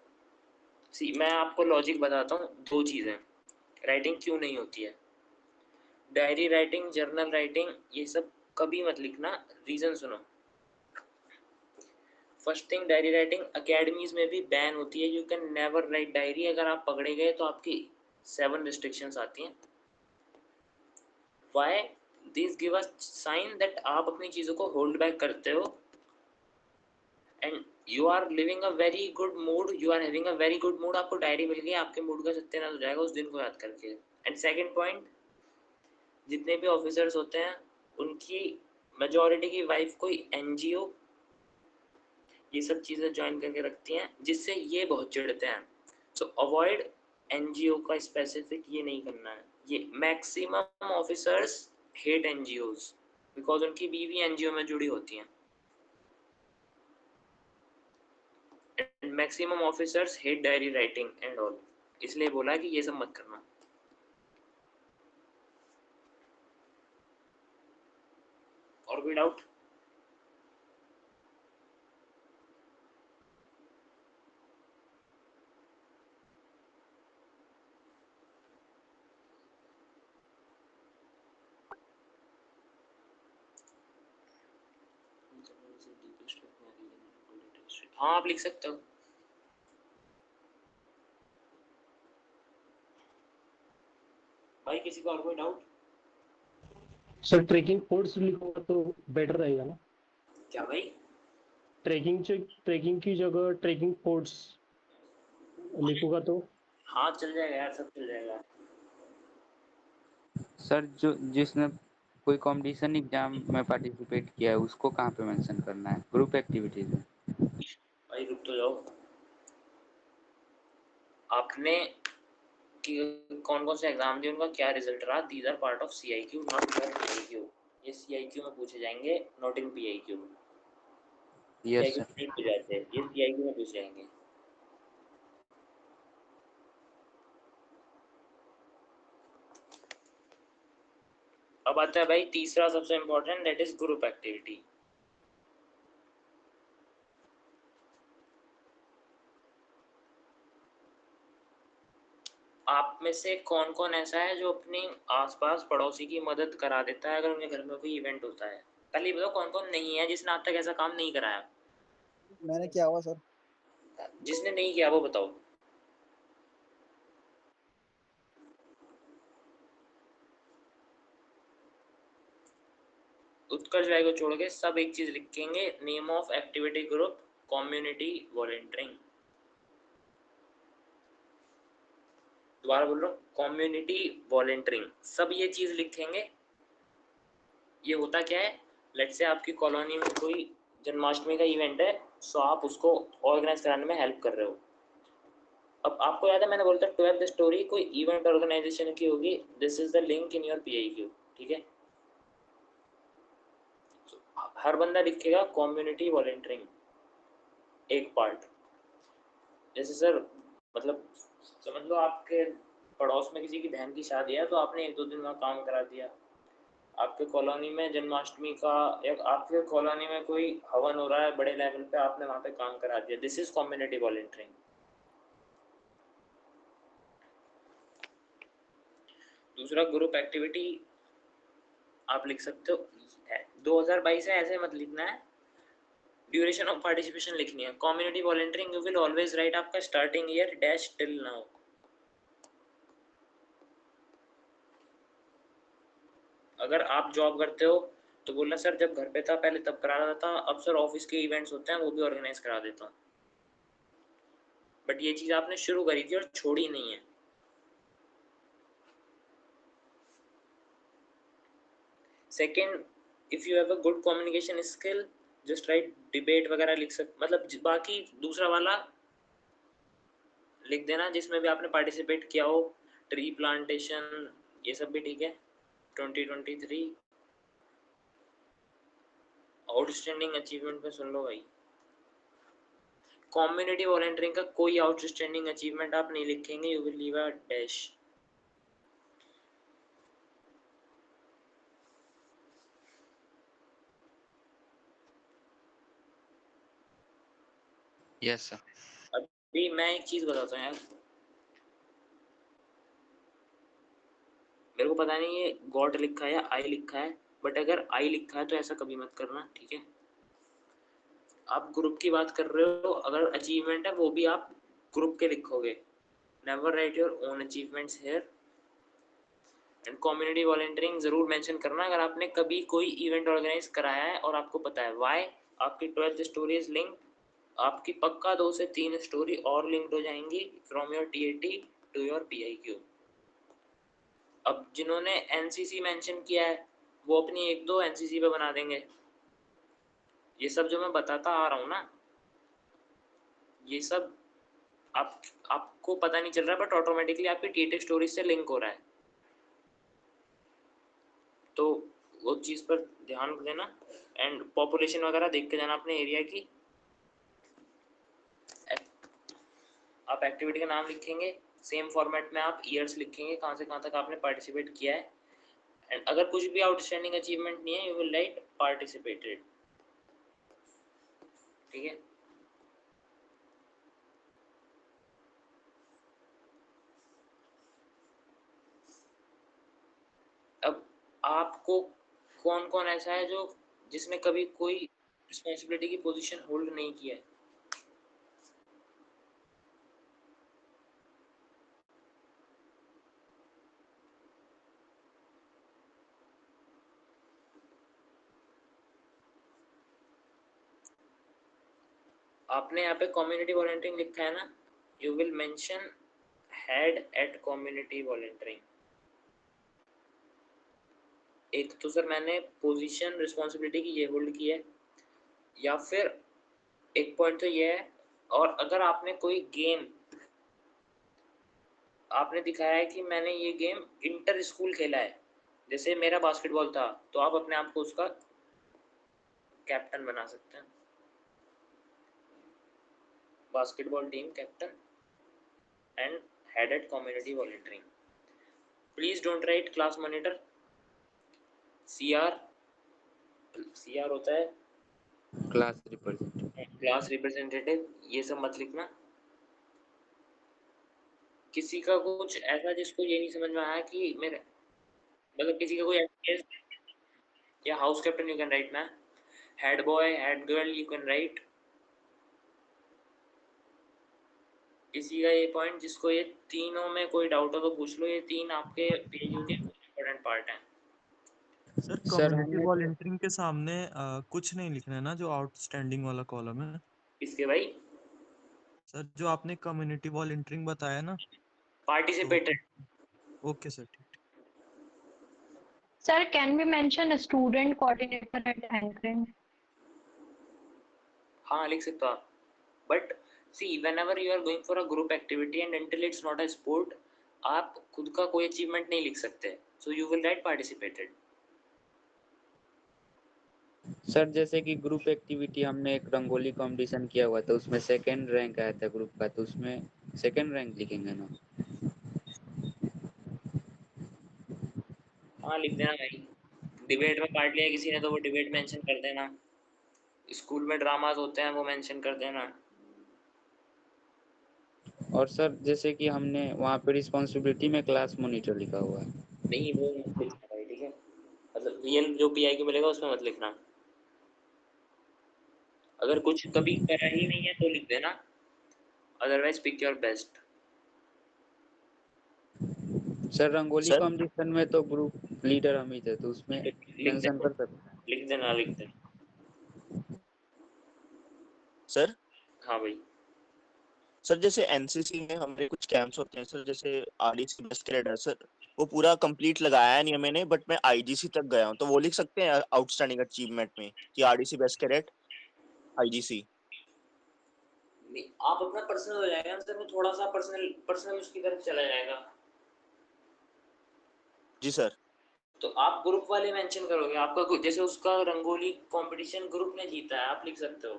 सी मैं आपको लॉजिक बताता हूँ, दो चीजें राइटिंग क्यों नहीं होती है। डायरी राइटिंग, जर्नल राइटिंग, ये सब कभी मत लिखना। रीजन सुनो। First thing, diary writing academies में भी बैन होती है। You can never write diary. अगर आप पकड़े गए तो आपकी 7 रिस्ट्रिक्शंस आती हैं। Why? This give us sign that आप अपनी चीजों को होल्ड बैक करते हो, and you are living a very good mood, you are having a very good mood. आपको डायरी मिल गई, आपके मूड का सत्यानाश हो जाएगा उस दिन को याद करके। एंड सेकंड पॉइंट, जितने भी ऑफिसर्स होते हैं उनकी मेजॉरिटी की वाइफ कोई एनजीओ ये सब चीजें ज्वाइन करके रखती हैं, जिससे ये बहुत चिढ़ते हैं। सो अवॉइड एनजीओ का स्पेसिफिक ये नहीं करना है। ये maximum officers hate NGOs because उनकी बीवी एनजीओ में जुड़ी होती हैं। And maximum officers hate diary writing and all, इसलिए बोला कि ये सब मत करना। और कोई डाउट? हाँ आप लिख सकते हो। भाई किसी को और कोई डाउट? सर ट्रेकिंग पोर्ट्स लिखूंगा तो बेटर रहेगा ना? क्या भाई? ट्रेकिंग की जगह ट्रेकिंग पोर्ट्स लिखूंगा तो? हाँ चल जाएगा यार, सब चल जाएगा। सर जो जिसने कोई कंपटीशन एग्जाम में पार्टिसिपेट किया है उसको कहाँ पे मेंशन करना है? ग्रुप एक्टिविटीज में? भाई रुक तो जाओ। आपने कि कौन कौन से एग्जाम दिए, उनका क्या रिजल्ट रहा, these are part of CIQ, not your PIQ. ये सीआईक्यू में पूछे जाएंगे, not in PIQ. Yes CIQ sir. नहीं पूछे जाते, ये सीआईक्यू में पूछे जाएंगे। अब आता है भाई तीसरा सबसे important, that is group activity. आप में से कौन कौन ऐसा है जो अपने आसपास पड़ोसी की मदद करा देता है अगर उनके घर में कोई इवेंट होता है? पहले ये बताओ कौन कौन नहीं है जिसने आज तक ऐसा काम नहीं कराया। मैंने किया हुआ सर। जिसने नहीं किया वो बताओ। उत्कर्ष भाई को छोड़ के सब एक चीज लिखेंगे, name of activity group, community volunteering. दोबारा बोल रहा हूँ, कम्युनिटी वॉलंटियरिंग, सब ये चीज लिखेंगे। ये होता क्या है, लेट्स से आपकी कॉलोनी में कोई जन्माष्टमी का इवेंट है, सो आप उसको ऑर्गेनाइज कराने में हेल्प कर रहे हो। अब आपको याद है मैंने बोलता 12th स्टोरी कोई इवेंट ऑर्गेनाइजेशन की होगी, this is the link in your PIQ, ठीक है। हर बंदा लिखेगा कम्युनिटी वॉलंटियरिंग एक पार्ट। जैसे सर मतलब समझ लो आपके पड़ोस में किसी की बहन की शादी है, तो आपने 1-2 दिन वहाँ काम करा दिया। आपके कॉलोनी में जन्माष्टमी का, या आपके कॉलोनी में कोई हवन हो रहा है बड़े लेवल पे, आपने वहाँ पे काम करा दिया, दिस इज कम्युनिटी वॉलंटियरिंग। दूसरा ग्रुप एक्टिविटी आप लिख सकते हो 2022 है, ऐसे मत लिखना है। ड्यूरेशन ऑफ पार्टिसिपेशन लिखनी है। Community volunteering you will always write आपका starting year dash till now. अगर आप जॉब करते हो तो बोलना सर जब घर पे था पहले तब करा रहा था, अब सर ऑफिस के इवेंट्स होते हैं वो भी ऑर्गेनाइज करा देता हूँ। बट ये चीज आपने शुरू करी थी और छोड़ी नहीं है। Second, if you have a good communication skill just right debate वगैरह लिख मतलब बाकी दूसरा वाला लिख देना जिसमें भी आपने पार्टिसिपेट किया हो, ट्री प्लांटेशन ये सब भी ठीक है। 2023 आउटस्टैंडिंग अचीवमेंट में सुन लो भाई, कम्युनिटी वॉलंटियरिंग का कोई आउटस्टैंडिंग अचीवमेंट आप नहीं लिखेंगे, you will leave a dash. Yes sir. अभी मैं एक चीज बताता हूँ यार, मेरे को पता नहीं ये गॉड लिखा है या आई लिखा है, बट अगर आई लिखा है तो ऐसा कभी मत करना, ठीक है। आप ग्रुप की बात कर रहे हो, अगर अचीवमेंट है वो भी आप ग्रुप के लिखोगे। Never write your own achievements here. And community volunteering जरूर मेंशन करना अगर आपने कभी कोई इवेंट ऑर्गेनाइज कराया है और आपको पता है व्हाई। आपकी 12th स्टोरी इज लिंक, आपकी पक्का 2 से 3 स्टोरी और लिंक्ड हो जाएंगी from your TAT to your PIQ. अब जिन्होंने एनसीसी मेंशन किया है वो अपनी 1-2 एनसीसी पे बना देंगे। ये सब जो मैं बताता आ रहा हूँ ना, ये सब आपको पता नहीं चल रहा बट ऑटोमेटिकली आपकी टीएटी स्टोरी से लिंक हो रहा है, तो वो चीज़ पर ध्यान देना। एंड पॉपुलेशन वगैरह देख के जाना अपने एरिया की। आप एक्टिविटी का नाम लिखेंगे, सेम फॉर्मेट में आप ईयर्स लिखेंगे कहाँ से कहाँ तक आपने पार्टिसिपेट किया है। एंड अगर कुछ भी आउटस्टैंडिंग अचीवमेंट नहीं है यू विल राइट पार्टिसिपेटेड, ठीक है। अब आपको कौन कौन ऐसा है जो जिसने कभी कोई रिस्पॉन्सिबिलिटी की पोजीशन होल्ड नहीं किया है? आपने यहाँ पे कम्युनिटी वॉलंटियरिंग लिखा है ना, you will mention head at community volunteering. एक तो सर मैंने पोजीशन रिस्पॉन्सिबिलिटी की ये होल्ड की है, या फिर एक पॉइंट तो ये है, और अगर आपने कोई गेम आपने दिखाया है कि मैंने ये गेम इंटर स्कूल खेला है, जैसे मेरा बास्केटबॉल था, तो आप अपने आप को उसका कैप्टन बना सकते हैं, basketball team captain and head at community volunteering. Please don't write class monitor, CR होता है क्लास रिप्रेजेंटेटिव, ये सब मत लिखना। किसी का कुछ ऐसा जिसको ये नहीं समझ में आया कि मेरे मतलब किसी का कोई या house captain you can right ma'am, head boy head girl you can right. किसी का ये पॉइंट जिसको ये तीनों में कोई डाउट हो तो पूछ लो, ये तीन आपके पेज के इम्पोर्टेंट पार्ट हैं। सर सर कम्युनिटी हमने वॉलंटियरिंग के सामने कुछ नहीं लिखना है ना, जो आउटस्टैंडिंग वाला कॉलम है। किसके भाई? सर जो आपने कम्युनिटी वॉलंटियरिंग बताया ना, पार्टिसिपेटेड। ओके सर, ठीक। Sir, can we mention a student coordinator at anchoring? हाँ लिख सकते हो आप, but see whenever you are going for a group activity and until it's not a sport, आप खुद का कोई अचीवमेंट नहीं लिख सकते, so you will write participated। Sir जैसे कि ग्रुप एक्टिविटी हमने एक रंगोली कंपटीशन किया हुआ था, उसमें सेकंड रैंक आया था ग्रुप का, तो उसमें सेकंड रैंक लिखेंगे ना? हाँ लिख देना भाई, डिबेट में पार्ट लिया किसी ने तो वो डिबेट मेंशन कर देना, स्कूल में ड्रामास होते हैं वो मेंशन कर देना। और सर जैसे कि हमने वहाँ पे रिस्पॉन्सिबिलिटी में क्लास मॉनिटर लिखा हुआ है। नहीं वो मत लिखना भाई, ठीक है, मतलब रियल जो पीआई की मिलेगा उसमें मत लिखना। अगर कुछ कभी करा ही नहीं है तो लिख देना, otherwise pick your best. Sir rangoli sir competition में तो ग्रुप लीडर अमित है, तो उसमें लिख मेंशन देना, कर सकते हैं। लिख देना, लिख देना। सर हाँ भाई। सर जैसे एनसीसी में हमारे कुछ कैंप्स होते हैं सर, जैसे आरडीसी बेस्ट कैडेट सर, वो पूरा कंप्लीट लगाया नहीं है मैंने, बट मैं आईजीसी तक गया हूँ, तो वो लिख सकते हैं आउटस्टैंडिंग अचीवमेंट में कि आरडीसी बेस्ट कैडेट आईजीसी? नहीं, आप अपना पर्सनल हो जाएगा सर, वो थोड़ा सा पर्सनल पर्सनल उसकी तरफ चला जाएगा। जी सर। तो आप ग्रुप वाले मेंशन करोगे, आपका जैसे उसका रंगोली कंपटीशन ग्रुप ने जीता है, आप लिख सकते हो।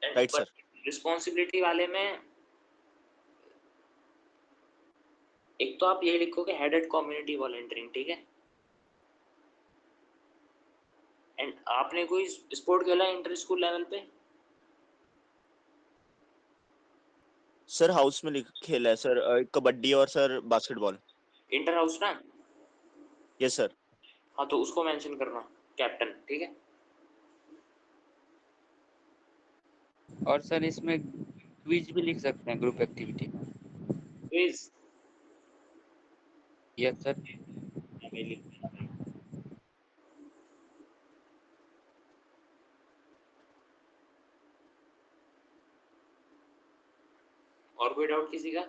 Right sir. रिस्पॉन्सिबिलिटी वाले में एक तो आप ये लिखोगे हेडेड कम्युनिटी वॉलंटियरिंग, ठीक है। एंड आपने कोई स्पोर्ट खेला इंटर स्कूल लेवल पे? सर हाउस में खेला है सर, कबड्डी और सर बास्केटबॉल। इंटर हाउस ना? Yes sir. हाँ, तो उसको मेंशन करना कैप्टन, ठीक है। और सर इसमें क्विज भी लिख सकते हैं ग्रुप एक्टिविटी में। क्विज? Yes sir. और कोई डाउट किसी का?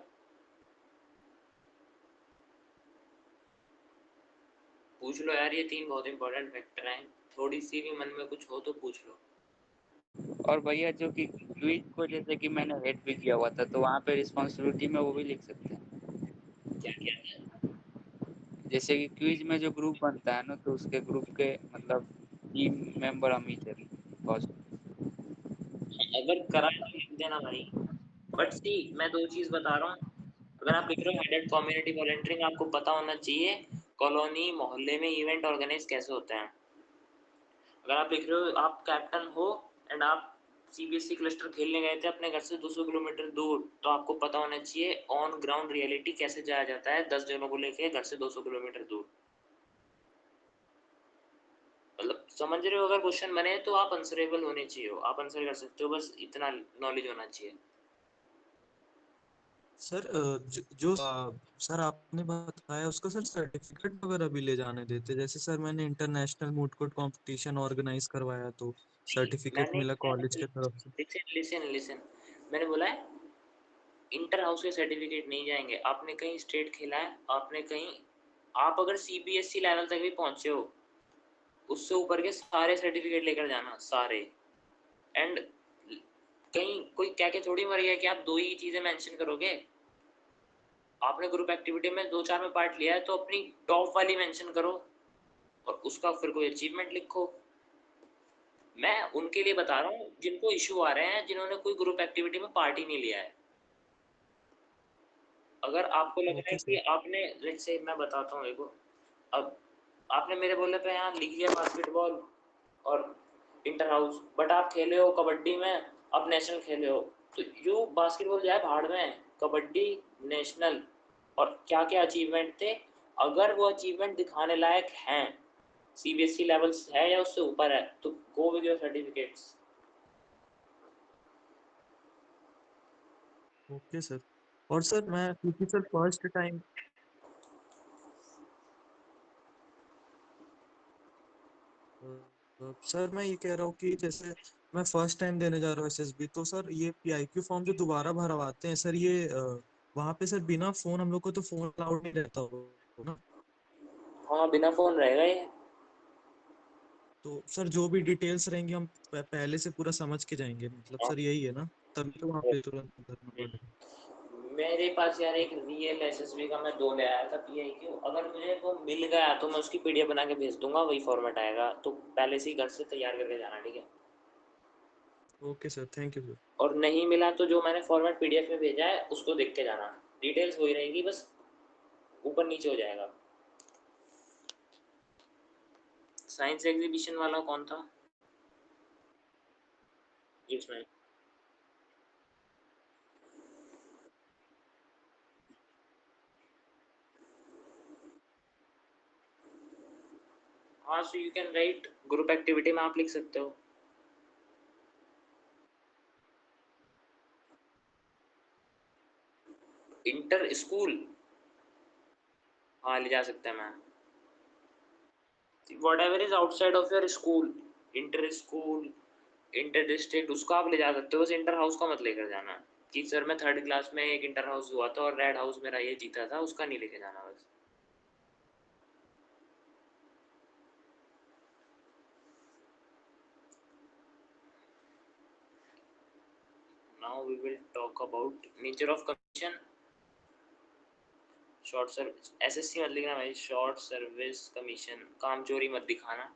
पूछ लो यार, ये 3 बहुत इंपॉर्टेंट फैक्टर हैं, थोड़ी सी भी मन में कुछ हो तो पूछ लो। और भैया जो कि क्विज को जैसे कि मैंने हेड भी किया हुआ था, तो वहाँ पे रिस्पॉन्सिबिलिटी में वो भी लिख सकते हैं। क्या क्या है? जैसे कि क्विज में जो ग्रुप बनता है ना, तो उसके ग्रुप के मतलब टीम मेंबर अमित है बॉस। अगर करा तो लिख देना भाई। बट सी, मैं 2 चीज बता रहा हूँ। अगर आप लिख रहे हो हेडेड कम्युनिटी वॉलंटियरिंग, आपको पता होना चाहिए कॉलोनी मोहल्ले में इवेंट ऑर्गेनाइज कैसे होते हैं। अगर आप लिख रहे हो आप कैप्टन हो एंड आप सीबीएसई क्लस्टर खेलने गए थे अपने घर से 200 किलोमीटर दूर, तो आपको पता होना चाहिए ऑन ग्राउंड रियलिटी कैसे जाया जाता है 10 जनों को लेके घर से 200 किलोमीटर दूर। मतलब समझ रहे हो, अगर क्वेश्चन बने तो आप आंसरेबल होने चाहिए हो, आप आंसर कर सकते हो, बस इतना नॉलेज होना चाहिए। सर सर आपने बताया उसका सर सर्टिफिकेट वगैरह भी ले जाने देते, जैसे सर मैंने international moot court competition organise करवाया तो सर्टिफिकेट मैंने मिला कॉलेज के तरफ से। लिसन लिसन लिसन, मैंने बोला है इंटर हाउस के सर्टिफिकेट नहीं जाएंगे। आपने कहीं स्टेट खेला है, आपने कहीं, आप अगर सीबीएसई लेवल तक भी पहुंचे हो, उससे ऊपर के सारे सर्टिफिकेट लेकर जाना, सारे। एंड कहीं कोई कह के थोड़ी मर गया कि आप 2 ही चीजें मेंशन करोगे। आपने ग्रुप एक्टिविटी में 2-4 में पार्ट लिया है तो अपनी टॉप वाली मेंशन करो और उसका फिर कोई अचीवमेंट लिखो। मैं उनके लिए बता रहा हूँ जिनको इशू आ रहे हैं, जिन्होंने कोई ग्रुप एक्टिविटी में पार्ट ही नहीं लिया है। अगर आपको लग रहा है ओके कि सर। आपने, लेट्स से मैं बताता हूँ देखो, अब आपने मेरे बोलने पे यहाँ लिख दिया बास्केटबॉल और इंटर हाउस, बट आप खेले हो कबड्डी में, आप नेशनल खेले हो, तो यू बास्केटबॉल जाए भाड़ में, कबड्डी नेशनल और क्या क्या अचीवमेंट थे। अगर वो अचीवमेंट दिखाने लायक हैं, सीबीएसई लेवल्स है या उससे ऊपर है, तो go with your certificates. Okay sir. और सर मैं क्योंकि सर फर्स्ट टाइम सर मैं ये कह रहा हूँ कि जैसे मैं फर्स्ट टाइम देने जा रहा हूँ एसएसबी, तो सर ये पीआईक्यू फॉर्म जो दोबारा भरवाते हैं सर, ये वहाँ पे सर बिना फोन हम लोग को तो फोन अलाउड नहीं रहता होगा ना? हाँ, बिना फोन रहेगा ये। तो सर जो भी डिटेल्स रहेंगी हम पहले से पूरा समझ के जाएंगे, मतलब हाँ। सर यही है ना, तभी तो वहाँ पे तुरंत करना पड़ेगा। मेरे पास यार एक रियल एसएसबी का मैं 2 ले आया था पीआईक्यू, अगर मुझे वो मिल गया तो मैं उसकी पीडीएफ बना के भेज दूंगा, वही फॉर्मेट आएगा, तो पहले से ही घर से तैयार करके जाना, ठीक है। Okay sir, thank you sir. और नहीं मिला तो जो मैंने फॉर्मेट पीडीएफ में भेजा है उसको देख के जाना, डिटेल्स वही रहेगी, बस ऊपर नीचे हो जाएगा। साइंस एग्जीबिशन वाला कौन था जिसमें? हाँ, so you can right group activity में आप लिख सकते हो इंटर स्कूल। हाँ ले जा सकते हैं ma'am. whatever is outside of your school, inter school, inter district, उसको आप ले जा सकते हो, बस इंटर हाउस का मत लेकर जाना कि सर मैं 3rd क्लास में एक इंटर हाउस हुआ था और रेड हाउस मेरा ये जीता था, उसका नहीं लेके जाना बस। Now we will talk about nature of commission. Short service, SSC मत लिखना भाई, शॉर्ट सर्विस कमीशन, काम चोरी मत दिखाना,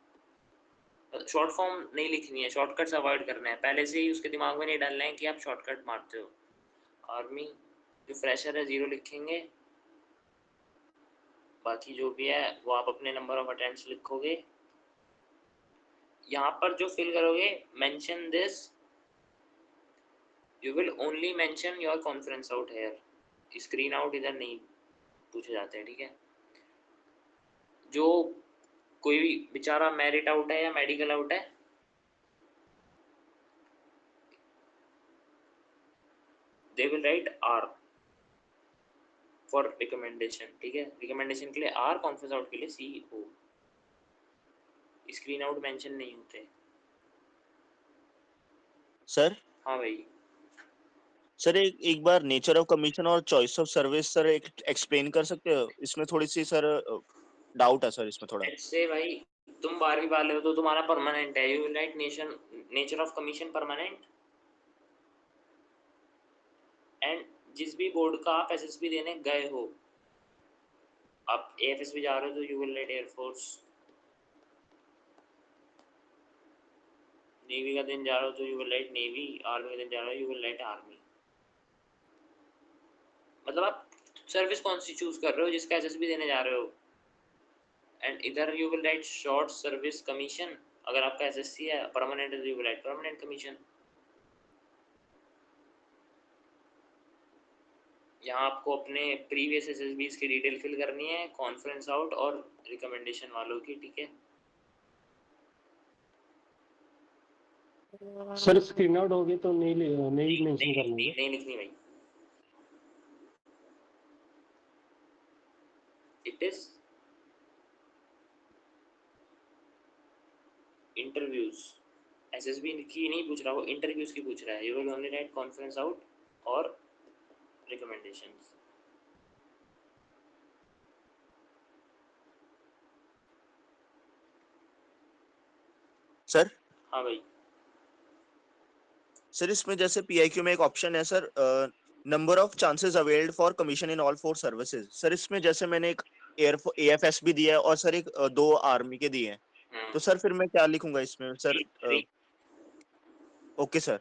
शॉर्ट फॉर्म नहीं लिखनी है, शॉर्टकट्स अवॉइड करना है, पहले से ही उसके दिमाग में नहीं डालना है कि आप शॉर्टकट मारते हो। आर्मी जो फ्रेशर है 0 लिखेंगे, बाकी जो भी है वो आप अपने नंबर ऑफ अटेम्प्ट्स लिखोगे। यहाँ पर जो फिल करोगे mention this, you will only mention your conference out here, screen out इधर नहीं पूछे जाते हैं, ठीक है। जो कोई भी बेचारा मेरिट आउट है या मेडिकल आउट है, they will write R for recommendation, ठीक है। रिकमेंडेशन के लिए आर, कॉन्फ्रेंस आउट के लिए सी ओ, स्क्रीन आउट मेंशन नहीं होते। सर हाँ भाई। सर एक बार नेचर ऑफ कमीशन और चॉइस ऑफ सर्विस सर एक एक्सप्लेन कर सकते हो, इसमें थोड़ी सी सर डाउट है सर इसमें थोड़ा। ऐसे भाई तुम 12वीं वाले हो तो तुम्हारा परमानेंट है, you will right nature of commission permanent, and जिस भी बोर्ड का आप एसएसबी देने गए हो, आप एएफएसबी जा रहे हो तो you will right air force, navy का दिन जा रहे हो तो you will right navy, army का दिन जा रहे हो यू विल राइट आर्मी। मतलब आप सर्विस कौन सी चूज कर रहे हो जिसका एसएसबी देने जा रहे हो, एंड इधर you will right short service commission, अगर आपका एसएससी है परमानेंट है तो you will right permanent commission. यहाँ आपको अपने प्रीवियस एसएसबीज की डिटेल फिल करनी है, कॉन्फ्रेंस आउट और रिकमेंडेशन वालों की, ठीक है। सर स्क्रीन आउट हो गई तो नहीं मेंशन करनी है। नहीं लिखनी भाई, इट इज इंटरव्यूज, एसएसबी की नहीं पूछ रहा, वो इंटरव्यूज की पूछ रहा है। You will only right conference out और रिकमेंडेशंस। सर हाँ भाई। सर इसमें जैसे पीआईक्यू में एक ऑप्शन है sir, number of chances availed for commission in all 4 services. Sir इसमें जैसे मैंने एक एएफएस भी दिया है और सर एक 2 आर्मी के दिए हैं, तो सर फिर मैं क्या लिखूंगा इसमें सर? Okay sir.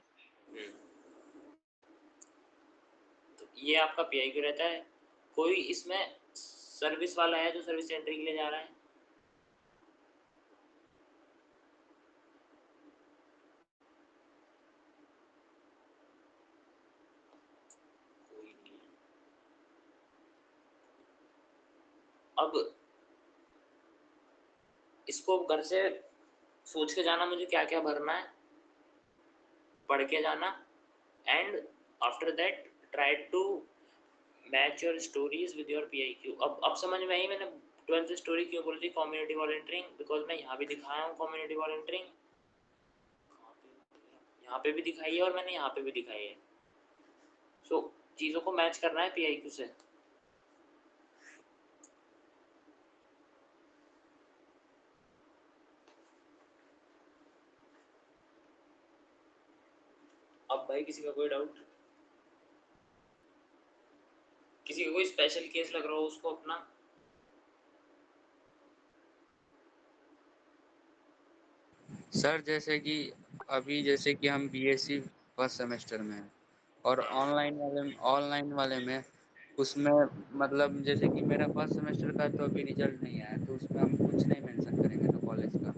तो ये आपका पीआईक्यू रहता है। कोई इसमें सर्विस वाला है जो सर्विस एंट्री के लिए जा रहा है? अब इसको घर से सोच के जाना मुझे क्या क्या भरना है, पढ़ के जाना, and after that try to match your stories with your PIQ. अब समझ में आई मैंने 12th स्टोरी क्यों बोली थी, कम्युनिटी वॉलंटियरिंग, बिकॉज मैं यहाँ भी दिखाया हूँ कम्युनिटी वॉलंटियरिंग, यहाँ पे भी दिखाई है और मैंने यहाँ पे भी दिखाई है। सो चीज़ों को मैच करना है पीआईक्यू से। अब भाई किसी का कोई डाउट, किसी का कोई स्पेशल केस लग रहा हो उसको अपना? सर जैसे कि अभी जैसे कि हम बीएससी फर्स्ट सेमेस्टर में हैं और ऑनलाइन वाले में उसमें मतलब जैसे कि मेरा फर्स्ट सेमेस्टर का तो अभी रिजल्ट नहीं आया, तो उसमें हम कुछ नहीं मेंशन करेंगे तो कॉलेज का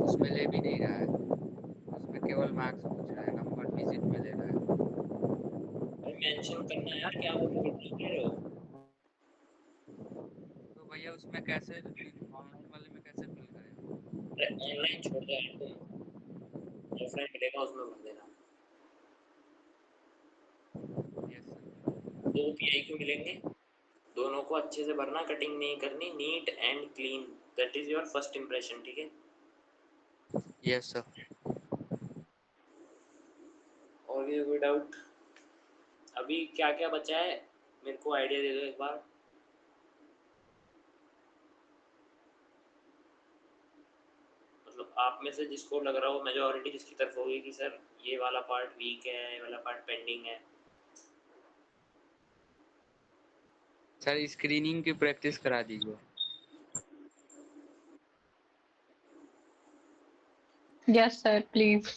उसमें ले भी नहीं रहा है, उसमें केवल मार्क्स पूछ रहा है, नंबर विजिट में ले रहा है। मेंशन करना यार, क्या वो बोल रहे हो? तो भैया उसमें कैसे ऑनलाइन वाले में कैसे फिल करें? ऑनलाइन छोड़ दो यार, तुम ऑफलाइन मिलेगा उसमें भर देना। Yes sir. 2 पीआईक्यू मिलेंगे, दोनों को अच्छे से भरना, कटिंग नहीं करनी, neat and clean, that is your first impression, ठीक है? Yes sir. और भी कोई डाउट? अभी क्या क्या बचा है मेरे को आइडिया दे दो एक बार। मतलब आप में से जिसको लग रहा हो, मेजॉरिटी जिसकी तरफ होगी कि सर ये वाला पार्ट वीक है, ये वाला पार्ट पेंडिंग है। सर स्क्रीनिंग की प्रैक्टिस करा दीजिए। Yes sir please.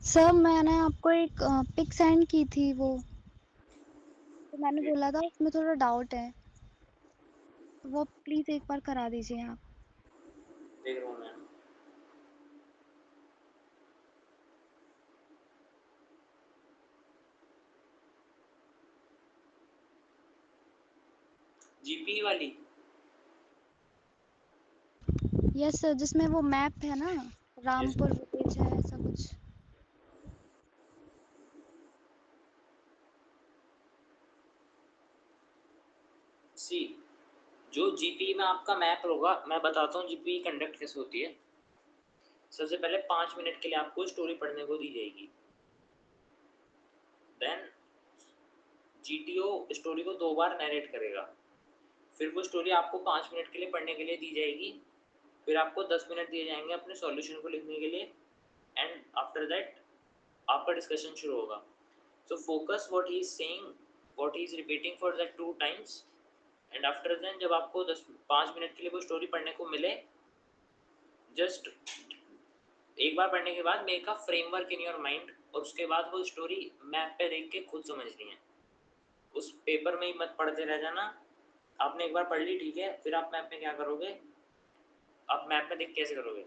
सर मैंने आपको एक पिक सेंड की थी, वो तो मैंने बोला था उसमें थोड़ा डाउट है, तो वो प्लीज एक बार करा दीजिए आप। देख रहा हूँ मैं। जीपी वाली? यस सर, जिसमें वो मैप है ना, रामपुर विलेज है ऐसा कुछ। सी, जो जीपी में आपका मैप होगा, मैं बताता हूँ जीपी कंडक्ट कैसे होती है। सबसे पहले 5 मिनट के लिए आपको स्टोरी पढ़ने को दी जाएगी। देन जीटीओ स्टोरी को 2 बार नरेट करेगा। फिर वो स्टोरी आपको 5 मिनट के लिए पढ़ने के लिए दी जाएगी। फिर आपको 10 मिनट दिए जाएंगे अपने सॉल्यूशन को लिखने के लिए, एंड आफ्टर दैट आपका डिस्कशन शुरू होगा। So focus what he is saying, what he is repeating for that 2 times, and after then जब आपको 5 मिनट के लिए वो स्टोरी पढ़ने को मिले, जस्ट एक बार पढ़ने के बाद make a framework in your mind, और उसके बाद वो स्टोरी मैप पे देख के खुद समझनी है। उस पेपर में ही मत पढ़ते रह जाना। आपने एक बार पढ़ ली, ठीक है, फिर आप मैप में क्या करोगे, आप मैप में देख कैसे करोगे,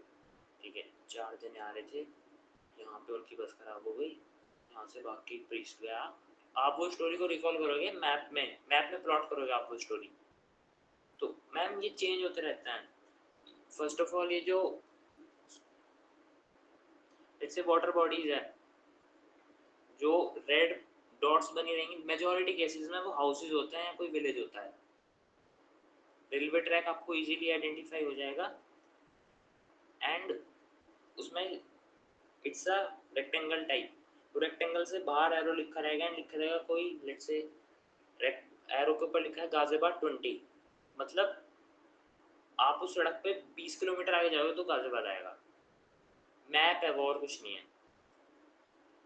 ठीक है, 4 जने आ रहे थे, यहाँ पे उनकी बस खराब हो गई, यहाँ से बाकी प्रीस्ट गया। आप वो स्टोरी को रिकॉल करोगे मैप में प्लॉट करोगे आप वो स्टोरी। तो मैम ये चेंज होते रहता है। फर्स्ट ऑफ ऑल ये जो जैसे वाटर बॉडीज है, जो रेड डॉट्स बनी रहेंगी, मेजॉरिटी केसेस में वो हाउसेज होते हैं, कोई विलेज होता है। रेलवे ट्रैक आपको इजीली आइडेंटिफाई हो जाएगा, एंड उसमें इट्स अ रेक्टेंगल टाइप। तो रेक्टेंगल से बाहर एरो लिखा रहेगा, एंड लिखा रहेगा कोई, लेट्स से एरो के ऊपर लिखा है गाजियाबाद 20, मतलब आप उस सड़क पे 20 किलोमीटर आगे जाओगे तो गाजियाबाद आएगा। मैप है वो, और कुछ नहीं है।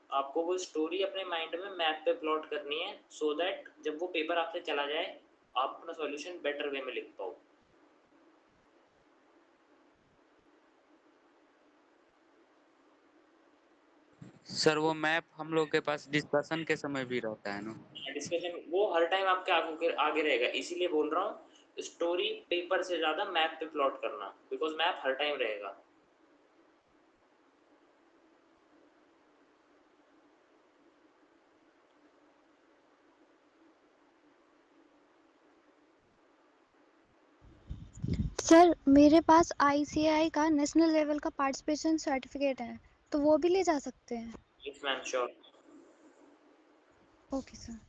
आपको वो स्टोरी अपने माइंड में मैप पे प्लॉट करनी है, सो दैट जब वो पेपर आपसे चला जाए आप अपना सॉल्यूशन बेटर वे में लिख पाओ। सर वो मैप हम लोग के पास डिस्कशन के समय भी रहता है ना? डिस्कशन वो हर टाइम आपके आगे रहेगा, इसीलिए बोल रहा हूँ स्टोरी पेपर से ज़्यादा मैप पे प्लॉट करना, बिकॉज मैप हर टाइम रहेगा। सर मेरे पास आईसीएआई का नेशनल लेवल का पार्टिसिपेशन सर्टिफिकेट है, तो वो भी ले जा सकते हैं? Yes ma'am, sure. Okay sir.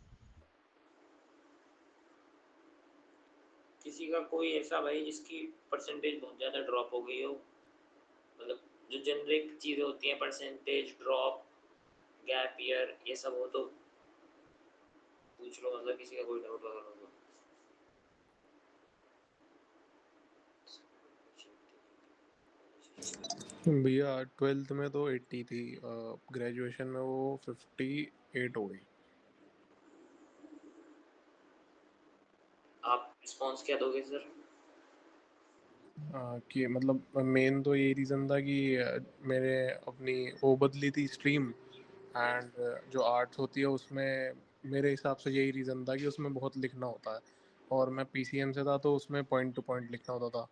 किसी का कोई ऐसा भाई जिसकी परसेंटेज बहुत ज़्यादा ड्रॉप हो गई हो, मतलब जो जेनरिक चीज़ें होती हैं, परसेंटेज ड्रॉप, गैप ईयर, ये सब हो तो पूछ लो, मतलब किसी का कोई डाउट वगैरह हो तो। भैया 12th में तो 80 थी, ग्रेजुएशन में वो 58 हो गई। आप रिस्पॉन्स क्या दोगे सर? कि मतलब मेन तो यही रीज़न था कि मैंने अपनी वो बदली थी स्ट्रीम, एंड जो आर्ट्स होती है उसमें मेरे हिसाब से यही रीज़न था कि उसमें बहुत लिखना होता है, और मैं पीसीएम से था तो उसमें पॉइंट टू पॉइंट लिखना होता था।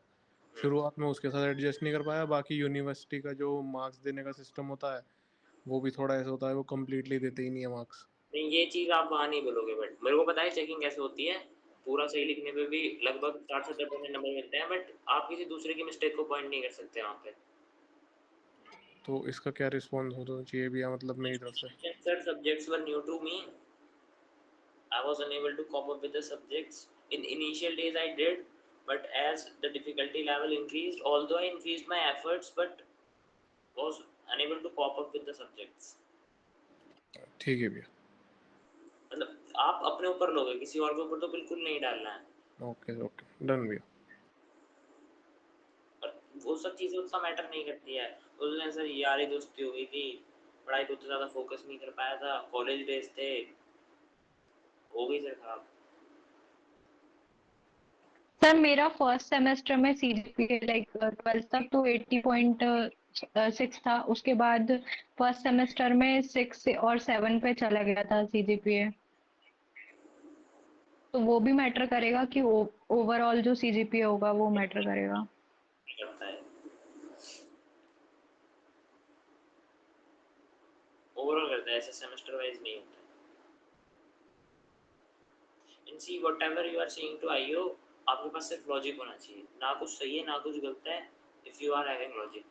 शुरुआत में उसके साथ एडजस्ट नहीं कर पाया। बाकी यूनिवर्सिटी का जो मार्क्स देने का सिस्टम होता है वो भी थोड़ा ऐसा होता है, वो कम्प्लीटली देते ही नहीं है मार्क्स। नहीं, ये चीज़ आप वहाँ नहीं बोलोगे, बट मेरे को पता है चेकिंग कैसे होती है। पूरा सही लिखने पे भी लगभग 60-70% नंबर मिलते हैं, बट आप किसी दूसरे की मिस्टेक को पॉइंट नहीं कर सकते वहाँ पे। तो इसका क्या रिस्पॉन्स होना चाहिए भैया, मतलब मेरी तरफ से? Sir, subjects were new to me. I was unable to cope up with the subjects. In initial days I did, but as the difficulty level increased, although I increased my efforts, but was unable to cope up with the subjects. ठीक है भैया। मतलब आप अपने ऊपर लोगे, किसी और के ऊपर तो बिल्कुल नहीं डालना है। ओके ओके डन भैया। और वो सब चीजें उतना मैटर नहीं करती है। उस दिन सर यारी दोस्ती हो गई थी, पढ़ाई पे उतना ज्यादा फोकस नहीं कर पाया था, कॉलेज डेज थे, हो गई सर खराब। सर मेरा फर्स्ट सेमेस्टर में सीजीपीए लाइक 12th तक तो 80.6 था, उसके बाद फर्स्ट सेमेस्टर में 6 और 7 पे चला गया था सीजीपीए। तो वो भी मैटर करेगा कि ओवरऑल जो सीजीपीए होगा वो मैटर करेगा। करता है ओवरऑल करता है, ऐसे सेमेस्टर वाइज नहीं होता है। And see whatever you are saying to IO, आपके पास सिर्फ लॉजिक होना चाहिए, ना कुछ सही है ना कुछ गलत है, if you are having logic।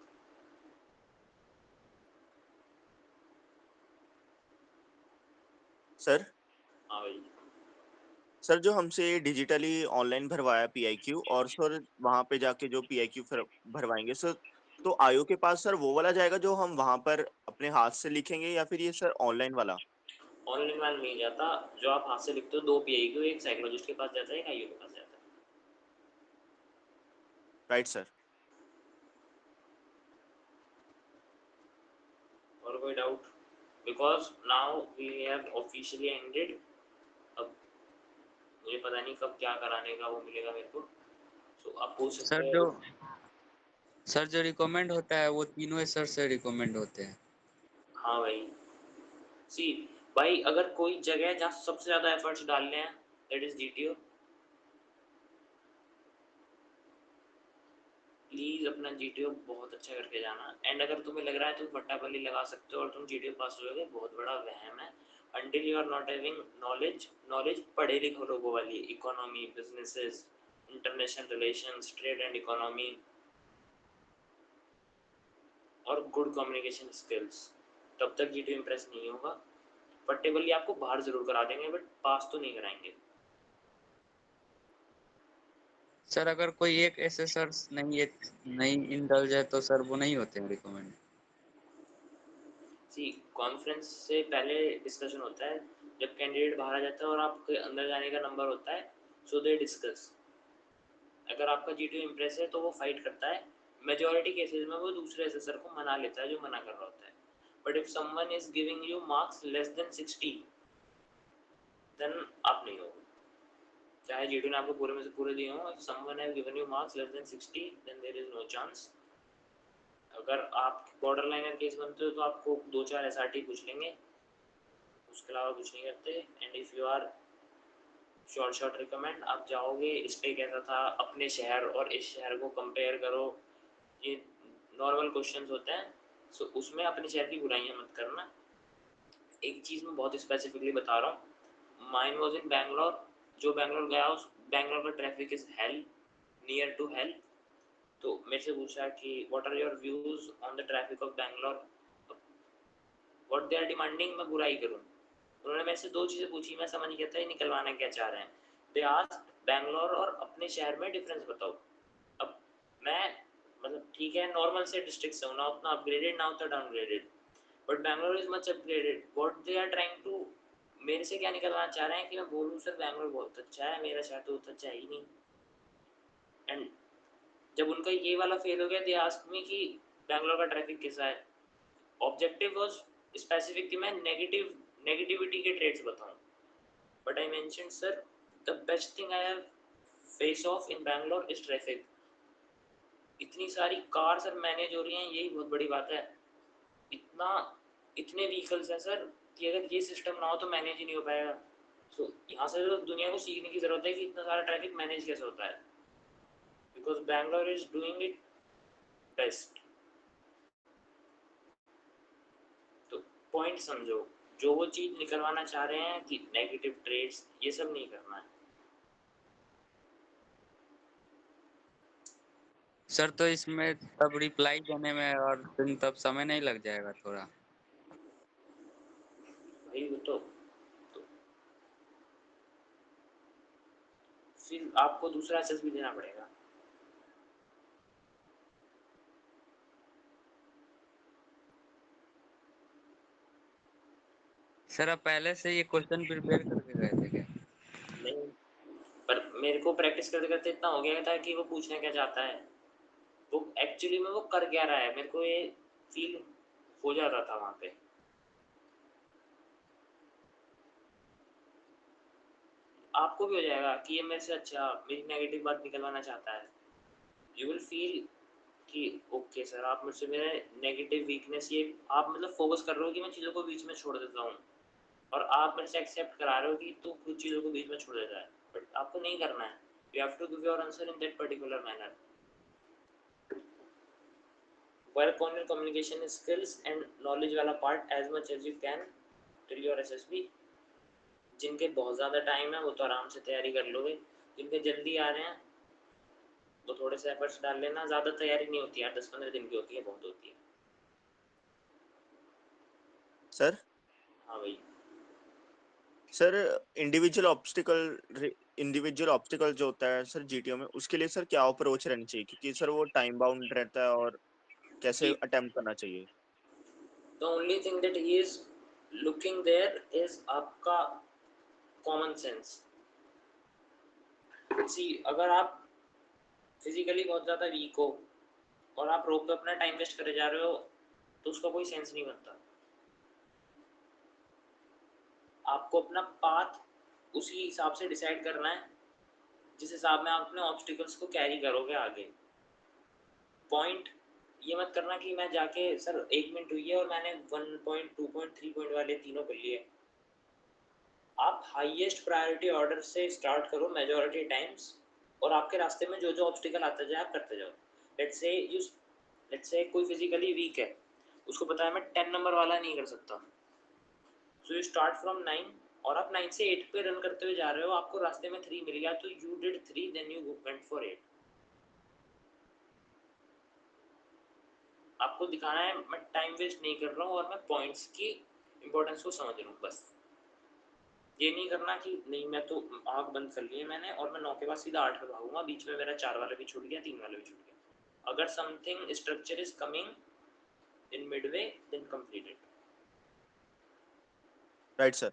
Sir हाँ भाई। सर जो हमसे डिजिटली ऑनलाइन भरवाया पीआईक्यू, और सर वहां पे जाके जो पीआईक्यू भरवाएंगे सर, तो आईओ के पास सर वो वाला जाएगा जो हम वहां पर अपने हाथ से लिखेंगे, या फिर ये सर ऑनलाइन वाला? ऑनलाइन वाला नहीं जाता, जो आप हाथ से लिखते हो 2 पीआईक्यू, एक साइकोलॉजिस्ट के पास जाता है, एक आईओ के पास जाता है। Right sir. और कोई doubt? Because now we have officially ended. अब मुझे पता नहीं कब क्या कराने का वो मिलेगा मेरे को, सो आप पूछ सकते सर हो। जो रिकमेंड होता है वो तीनों सर से रिकमेंड होते हैं। हाँ भाई। सी भाई, अगर कोई जगह जहाँ सबसे ज्यादा एफर्ट्स डालने हैं, दैट इज जीटीओ। प्लीज अपना जीटीओ बहुत अच्छा करके जाना। एंड अगर तुम्हें लग रहा है तुम फट्टापल्ली लगा सकते हो और तुम जीटीओ पास हो जाओगे, बहुत बड़ा वहम है। Until you are not having knowledge पढ़े लिखे लोगों वाली, economy, businesses, international relations, trade and economy, और गुड कम्युनिकेशन स्किल्स, तब तक जीटीओ इम्प्रेस नहीं होगा। फट्टेबल्ली आपको बाहर जरूर करा देंगे, बट पास तो नहीं कराएंगे। सर अगर कोई एक ऐसे सर नहीं इंडल्ज है तो सर वो नहीं होते हैं रिकमेंड। सी कॉन्फ्रेंस से पहले डिस्कशन होता है, जब कैंडिडेट बाहर आ जाता है और आपके अंदर जाने का नंबर होता है, सो दे डिस्कस। अगर आपका जीटीओ इम्प्रेस है तो वो फाइट करता है। मेजॉरिटी केसेस में वो दूसरे असेसर को मना लेता है जो मना कर रहा होता है। But if someone is giving you marks less than 60, then आप नहीं हो, चाहे जीटीओ ने आपको पूरे में से पूरे दिए हों। If someone have given you marks less than 60, then there is no chance. अगर आप बॉर्डर लाइनर केस बनते हो तो आपको 2-4 एसआरटी पूछ लेंगे, उसके अलावा कुछ नहीं करते। And if you are short recommend, आप जाओगे इस पे कैसा था, अपने शहर और इस शहर को कंपेयर करो, ये नॉर्मल क्वेश्चंस होते हैं। सो उसमें अपने शहर की बुराइयां मत करना। एक चीज़ मैं बहुत स्पेसिफिकली बता रहा हूँ, माइन वॉज इन बैंगलोर। जो बैंगलोर गया उस बैंगलोर का traffic is hell, near to hell. तो मेरे से पूछा कि what are your views on the traffic of Bangalore, what they are demanding, मैं बुराई करूँ। उन्होंने मेरे से 2 चीज़ें पूछी, मैं समझ गया था ये निकलवाना क्या चाह रहे हैं। दे आस्क्ड बैंगलोर और अपने शहर में डिफरेंस बताओ। अब मैं मतलब ठीक है, नॉर्मल से डिस्ट्रिक्ट से हूँ, ना उतना अपग्रेडेड ना उतना downgraded, but Bangalore is much upgraded. What they are trying to, मेरे से क्या निकलवाना चाह रहे हैं कि मैं बोलूँ सर बैंगलोर बहुत अच्छा है, मेरा शहर तो उतना अच्छा ही नहीं। एंड जब उनका ये वाला फेल हो गया, दे आस्क्ड मी कि बैंगलोर का ट्रैफिक कैसा है। ऑब्जेक्टिव वाज स्पेसिफिक कि मैं नेगेटिविटी के ट्रेड्स बताऊं, but I mention sir the best thing I have face of in Bangalore is traffic. इतनी सारी कार सर मैनेज हो रही हैं, यही बहुत बड़ी बात है। इतने व्हीकल्स हैं सर कि अगर ये सिस्टम ना हो तो मैनेज ही नहीं हो पाएगा। सो यहाँ से तो दुनिया को सीखने की जरूरत है कि इतना सारा ट्रैफिक मैनेज कैसे होता है, because Bangalore is doing it best. तो पॉइंट समझो, जो वो चीज निकलवाना चाह रहे हैं कि नेगेटिव ट्रेड्स, ये सब नहीं करना है। सर तो इसमें तब रिप्लाई देने में और फिर तब समय नहीं लग जाएगा थोड़ा? भाई वो तो फिर आपको दूसरा SSB देना पड़ेगा। सर आप पहले से ये क्वेश्चन प्रिपेयर करके गए थे क्या? नहीं, पर मेरे को प्रैक्टिस करते करते इतना हो गया था कि वो पूछना क्या चाहता है, वो एक्चुअली में वो कर क्या रहा है, मेरे को ये फील हो जाता था वहाँ पे। आपको भी हो जाएगा कि ये मेरे से अच्छा मेरी नेगेटिव बात निकलवाना चाहता है। यू विल फील कि ओके सर, आप मुझसे मेरे नेगेटिव वीकनेस ये आप मतलब फोकस कर रहे हो कि मैं चीज़ों को बीच में छोड़ देता हूँ, और आप मेरे से एक्सेप्ट करा रहे हो कि तू कुछ चीज़ों को बीच में छोड़ देता है, बट आपको नहीं करना है। You have to give your answer in that particular manner. Work on your communication skills and knowledge वाला part as much as you can till your SSB। जिनके बहुत ज़्यादा टाइम है वो तो आराम से तैयारी कर लोगे, जिनके जल्दी आ रहे हैं तो थोड़े से एफर्ट्स डाल लेना। ज़्यादा तैयारी नहीं होती है, 10-15 दिन की होती है, बहुत होती है। सर हाँ भाई। सर इंडिविजुअल ऑब्स्टिकल जो होता है सर GTO में, उसके लिए सर क्या अप्रोच रहनी चाहिए, क्योंकि सर वो टाइम बाउंड रहता है, और कैसे अटेम्प्ट करना चाहिए? The only thing that he is looking there is आपका कॉमन सेंस। सी अगर आप फिजिकली बहुत ज़्यादा वीक हो और आप रोप पे अपना टाइम वेस्ट करे जा रहे हो तो उसका कोई सेंस नहीं बनता। आपको अपना पाथ उसी हिसाब से डिसाइड करना है जिस हिसाब में आप अपने ऑब्स्टिकल्स को कैरी करोगे आगे। पॉइंट ये मत करना कि मैं जाके सर 1 मिनट हुई है और मैंने 1 पॉइंट 2 पॉइंट 3 पॉइंट वाले तीनों कर लिए। आप हाईएस्ट प्रायोरिटी ऑर्डर से स्टार्ट करो मेजॉरिटी टाइम्स, और आपके रास्ते में जो जो ऑब्स्टिकल आता जाए आप करते जाओ। लेट्स से कोई फिजिकली वीक है, उसको पता है मैं 10 नंबर वाला नहीं कर सकता, सो यू स्टार्ट फ्रॉम 9 और आप 9 से 8 पे रन करते हुए जा रहे हो, आपको रास्ते में 3 मिल गया तो you did 3 then you went for 8। आपको दिखाना है मैं टाइम वेस्ट नहीं कर रहा हूँ और मैं पॉइंट्स की इंपॉर्टेंस को समझ रहा हूँ बस। ये नहीं करना कि नहीं मैं तो आँख बंद कर ली है मैंने और मैं 9 के बाद सीधा 8 पे भागूंगा, बीच में मेरा 4 वाला भी छूट गया, 3 वाला भी छूट गया। अगर something structure is coming in midway then complete it. Right sir.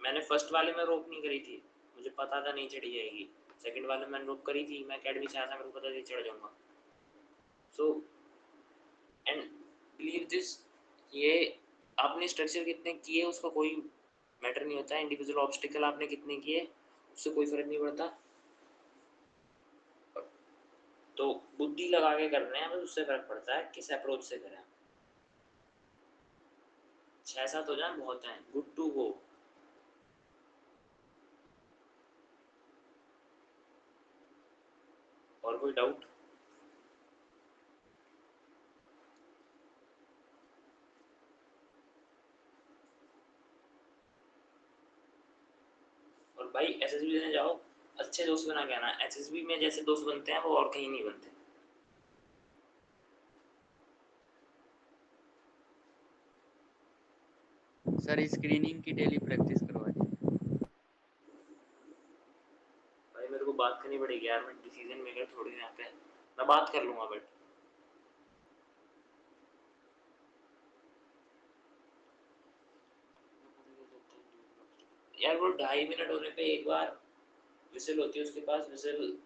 मैंने फर्स्ट वाले में रोप नहीं करी थी, मुझे पता था नहीं चढ़ी जाएगी। सेकंड वाले में मैंने रोप करी थी, मैं अकेडमी से आया था, मेरे को पता था चढ़ जाऊंगा। सो एंड बिलीव दिस, ये आपने स्ट्रक्चर कितने किए उसका कोई मैटर नहीं होता है। इंडिविजुअल ऑब्स्टिकल आपने कितने किए उससे कोई फर्क नहीं पड़ता। तो बुद्धि लगा के करने हैं बस, उससे फर्क पड़ता है किस अप्रोच से करें। 6-7 हो जाए बहुत है, गुड टू गो। और कोई डाउट? और भाई SSB देने जाओ, अच्छे दोस्त बना के आना। SSB में जैसे दोस्त बनते हैं वो और कहीं नहीं बनते। सर स्क्रीनिंग की डेली प्रैक्टिस करवाइए। भाई मेरे को बात करनी पड़ेगी यार, मैं डिसीजन मेकर थोड़ी यहाँ पे, मैं बात कर लूँगा बट यार वो 2.5 मिनट होने पे एक बार विसिल होती है उसके पास, विसिल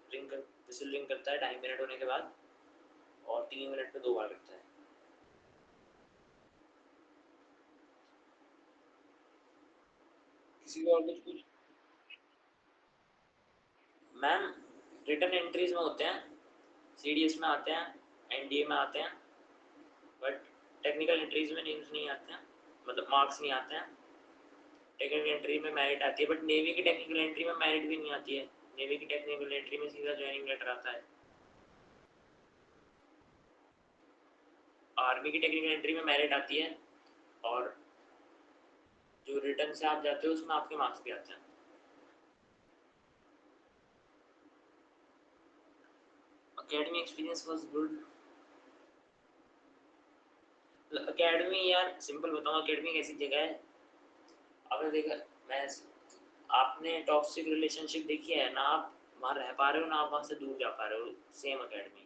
रिंग करता है 2.5 मिनट होने के बाद, और 3 मिनट पे 2 बार करता है। किसी को और कुछ पूछ? मैम रिटर्न एंट्रीज में होते हैं, CDS में आते हैं, NDA में आते हैं, बट टेक्निकल एंट्रीज में नेम्स नहीं आते हैं, मतलब मार्क्स नहीं आते हैं। टेक्निकल एंट्री में मेरिट आती है, बट नेवी की टेक्निकल एंट्री में मेरिट भी नहीं आती है। नेवी की टेक्निकल एंट्री में सीधा ज्वाइनिंग लेटर आता है। आर्मी की टेक्निकल एंट्री में मेरिट आती है, और जो रिटर्न से आप जाते हो उसमें आपके मार्क्स भी आते हैं। Academy experience was good. Academy यार सिंपल बताऊँ, एकेडमी एक ऐसी जगह है, आपने देखा मैं आपने टॉक्सिक रिलेशनशिप देखी है ना, आप वहाँ रह पा रहे हो ना आप वहाँ से दूर जा पा रहे हो सेम एकेडमी।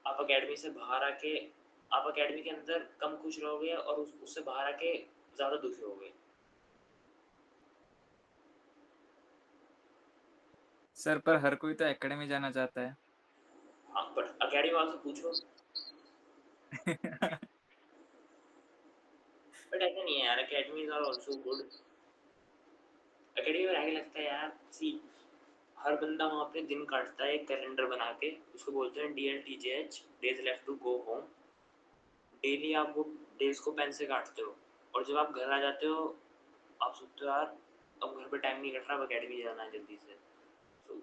आप एकेडमी से बाहर आके आप एकेडमी के अंदर कम खुश रहोगे और उससे बाहर आके ज़्यादा दुखी होगे। सर पर हर कोई तो एकेडमी जाना चाहता है। आप बट एकेडमी वालों से पूछो। बट ऐसा नहीं है यार, academies are also good. Academy में आगे लगता है यार, सी हर बंदा वहाँ पे दिन काटता है एक कैलेंडर बना के, उसको बोलते हैं DLTJH, days left to go home. Daily आप वो डेज को पेन से काटते हो और जब आप घर आ जाते हो आप सोचते हो यार अब घर पे टाइम नहीं कट रहा, अब एकेडमी जाना है जल्दी से। तो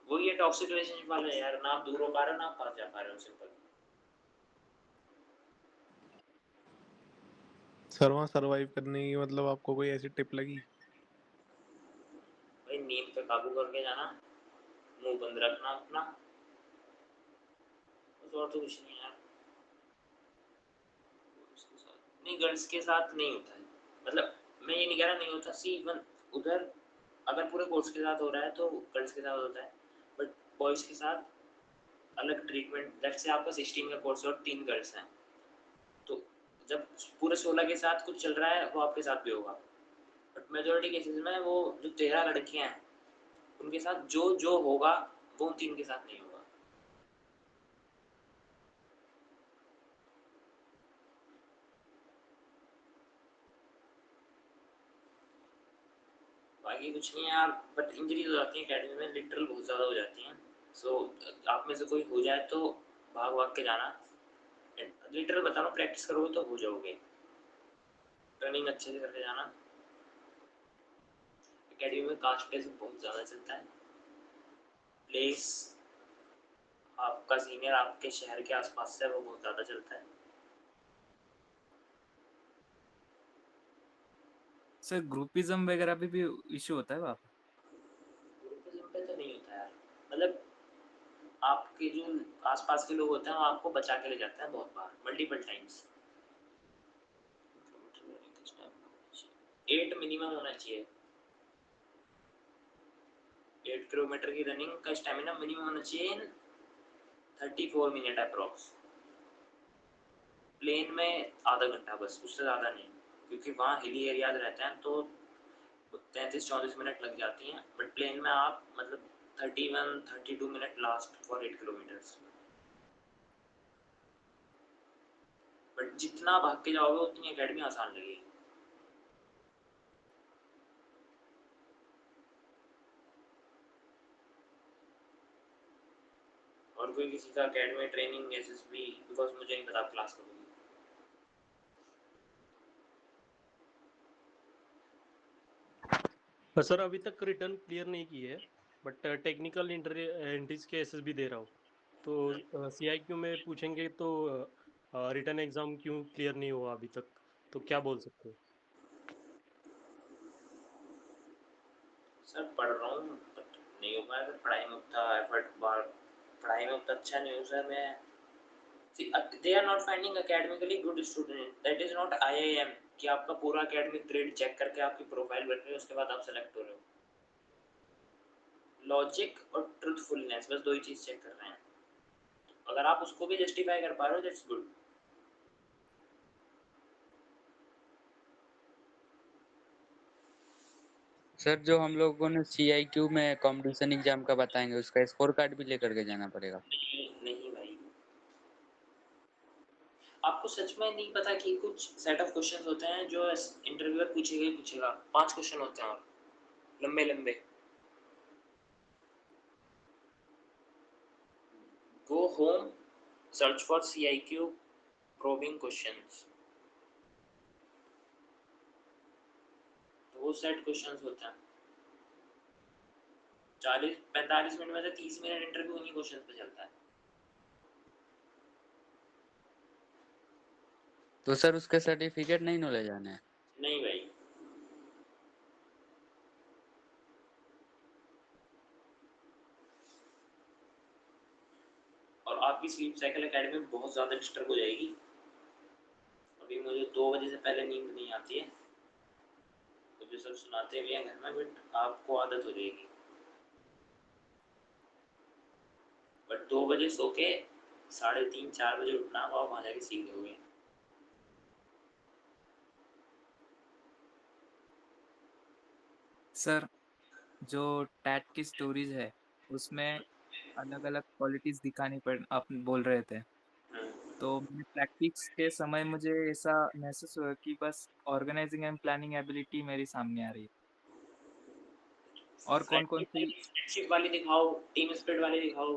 वही है टॉक्सिक रिलेशनशिप वाला है यार, ना आप दूर हो पा रहे हो ना आप पास जा पा रहे हो, सिंपल। सर वहाँ सर्वाइव करने की मतलब आपको कोई ऐसी टिप लगी? भाई नींद पे काबू करके जाना, मुंह बंद रखना अपना, बस और तो कुछ नहीं यार। नहीं गर्ल्स के साथ नहीं होता है, मतलब मैं ये नहीं कह रहा नहीं होता, सी इवन उधर अगर पूरे कोर्स के साथ हो रहा है तो गर्ल्स के साथ होता है, बट बॉयज़ के साथ अलग ट्रीटमेंट। लेट्स से आपका 16 का कोर्स है और 3 गर्ल्स हैं, तो जब पूरे 16 के साथ कुछ चल रहा है वो आपके साथ भी होगा। बट मेजोरिटी केसेस में वो जो 13 लड़कियां हैं उनके साथ जो जो होगा वो उन 3 के साथ नहीं होगा। बाकी कुछ नहीं है यार, बट इंजरीज हो जाती हैं अकेडमी में, लिटरल बहुत ज़्यादा हो जाती हैं। सो आप में से कोई हो जाए तो भाग भाग के जाना, लिटरल बता रहा हूँ, प्रैक्टिस करोगे तो हो जाओगे। रनिंग अच्छे से करके जाना। एकेडमी में कास्ट टेस्ट बहुत ज़्यादा चलता है। प्लेस आपका सीनियर आपके शहर के आसपास से वो बहुत ज़्यादा चलता है। सर ग्रुपिज्म वगैरह भी इशू होता है वहाँ पे? ग्रुपिज्म पे तो नहीं होता यार, मतलब आपके जो आसपास के लोग होते हैं वो आपको बचा के ले जाते हैं बहुत बार, मल्टीपल टाइम्स। 8 मिनिमम होना चाहिए। 8 किलोमीटर की रनिंग का स्टेमिना मिनिमम होना चाहिए इन 34 मिनट अप्रॉक्स। प्लेन में आधा घंटा बस, उससे ज़्यादा नहीं, क्योंकि वहाँ हिली एरियाज रहते हैं तो 33-34 मिनट लग जाती हैं। बट प्लेन में आप मतलब 31-32 minute last for 8 kilometres. But जितना भाग के जाओगे उतनी एकेडमी आसान लगेगी। और कोई किसी का एकेडमी ट्रेनिंग एसएसबी, बिकॉज मुझे नहीं पता क्लास कब होगी। सर अभी तक रिटर्न क्लियर नहीं की है, बट टेक्निकल एंट्रीज के एसएसबी दे रहा हूँ। तो सीआईक्यू में पूछेंगे तो रिटर्न एग्जाम क्यों क्लियर नहीं हुआ अभी तक, तो क्या बोल सकते हो? सर पढ़ रहा हूँ बट नहीं हो पाया सर, पढ़ाई में उतना एफर्ट बार, पढ़ाई में उतना अच्छा नहीं हूँ सर मैं। They are not finding academically good student, that is not IIM कि आपका पूरा एकेडमिक ग्रेड चेक करके आपकी प्रोफाइल बन रही है उसके बाद आप सेलेक्ट हो रहे हो। लॉजिक और ट्रूथफुलनेस, बस दो ही चीज़ चेक कर रहे हैं। अगर आप उसको भी जस्टिफाई कर पा रहे हो दैट्स गुड। सर जो हम लोगों ने CIQ में कंपटीशन एग्जाम का बताएंगे उसका स्कोर कार्ड भी लेकर के जाना पड़ेगा? नहीं भाई, आपको सच में नहीं पता कि कुछ सेट ऑफ क्वेश्चंस होते हैं जो इंटरव्यूअर पूछेगा 5 क्वेश्चन होते हैं और लंबे लंबे। Go home, search for CIQ probing questions, तो वो सेट क्वेश्चंस होते हैं। 40-45 मिनट में से 30 मिनट इंटरव्यू उन्हीं क्वेश्चंस पे चलता है। तो सर उसके सर्टिफिकेट नहीं न ले जाने हैं? नहीं भाई, और आपकी स्लीप साइकिल एकेडमी में बहुत ज़्यादा डिस्टर्ब हो जाएगी। अभी मुझे मुझे 2 बजे से पहले नींद नहीं आती है, मुझे सब सुनाते भी हैं घर में, बट आपको आदत हो जाएगी। बट 2 बजे सो के 3:30-4 बजे उठना, आप वहाँ जाके सीख लोगे। सर जो टैट की स्टोरीज है उसमें अलग अलग क्वालिटीज दिखानी पड़ आप बोल रहे थे, तो प्रैक्टिस के समय मुझे ऐसा महसूस हुआ कि बस ऑर्गेनाइजिंग एंड प्लानिंग एबिलिटी मेरी सामने आ रही है। और कौन कौन सी फ्रेंडशिप वाली दिखाओ, टीम स्पिरिट वाली दिखाओ।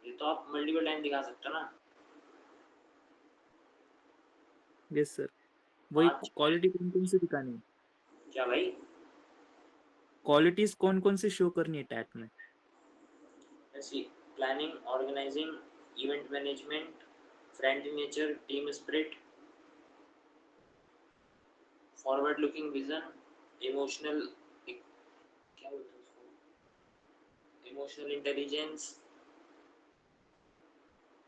ये तो आप मल्टीपल टाइम दिखा सकते हो ना। यस सर, वही 5 क्वालिटी कौन कौन सी दिखानी है, क्या भाई? क्वालिटीज कौन कौन सी शो करनी है टैट में? ऐसी planning, organizing, event management, friendly nature, team spirit, forward looking vision, emotional, क्या बोलते हैं उसको, emotional intelligence,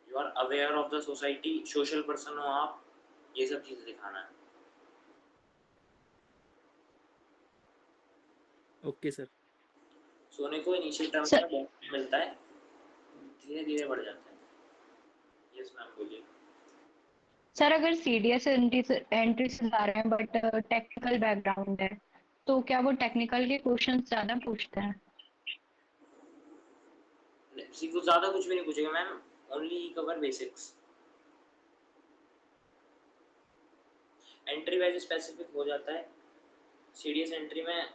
you are aware of the society, social person हो आप, ये सब चीजें दिखाना है। Okay sir. सोने को इनिशियल टर्म सर में बहुत मिलता है, धीरे धीरे बढ़ जाता है। यस मैम बोलिए। सर अगर सीडीएस एंट्री से ला रहे हैं बट टेक्निकल बैकग्राउंड है, तो क्या वो टेक्निकल के क्वेश्चंस ज्यादा पूछते हैं? कुछ ज्यादा कुछ भी नहीं पूछेगा ma'am, only cover basics. Entry wise specific हो जाता है, सीडीएस एंट्री में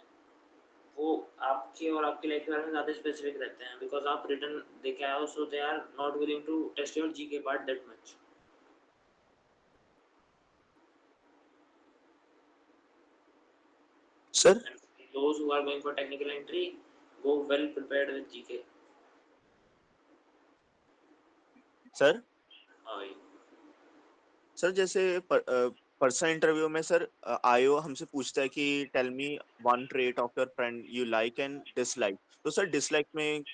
वो आपके और आपकी लाइफ के बारे में ज़्यादा स्पेसिफिक रहते हैं, बिकॉज आप रिटर्न दे के आए हो, so they are not willing to test your GK part that much. Sir those who are going for technical entry go well prepared with GK। Sir हाँ भाई। सर जैसे पर्सनल इंटरव्यू में sir आयो हमसे पूछता है कि tell me one trait of your friend you like and dislike, तो सर डिसलाइक में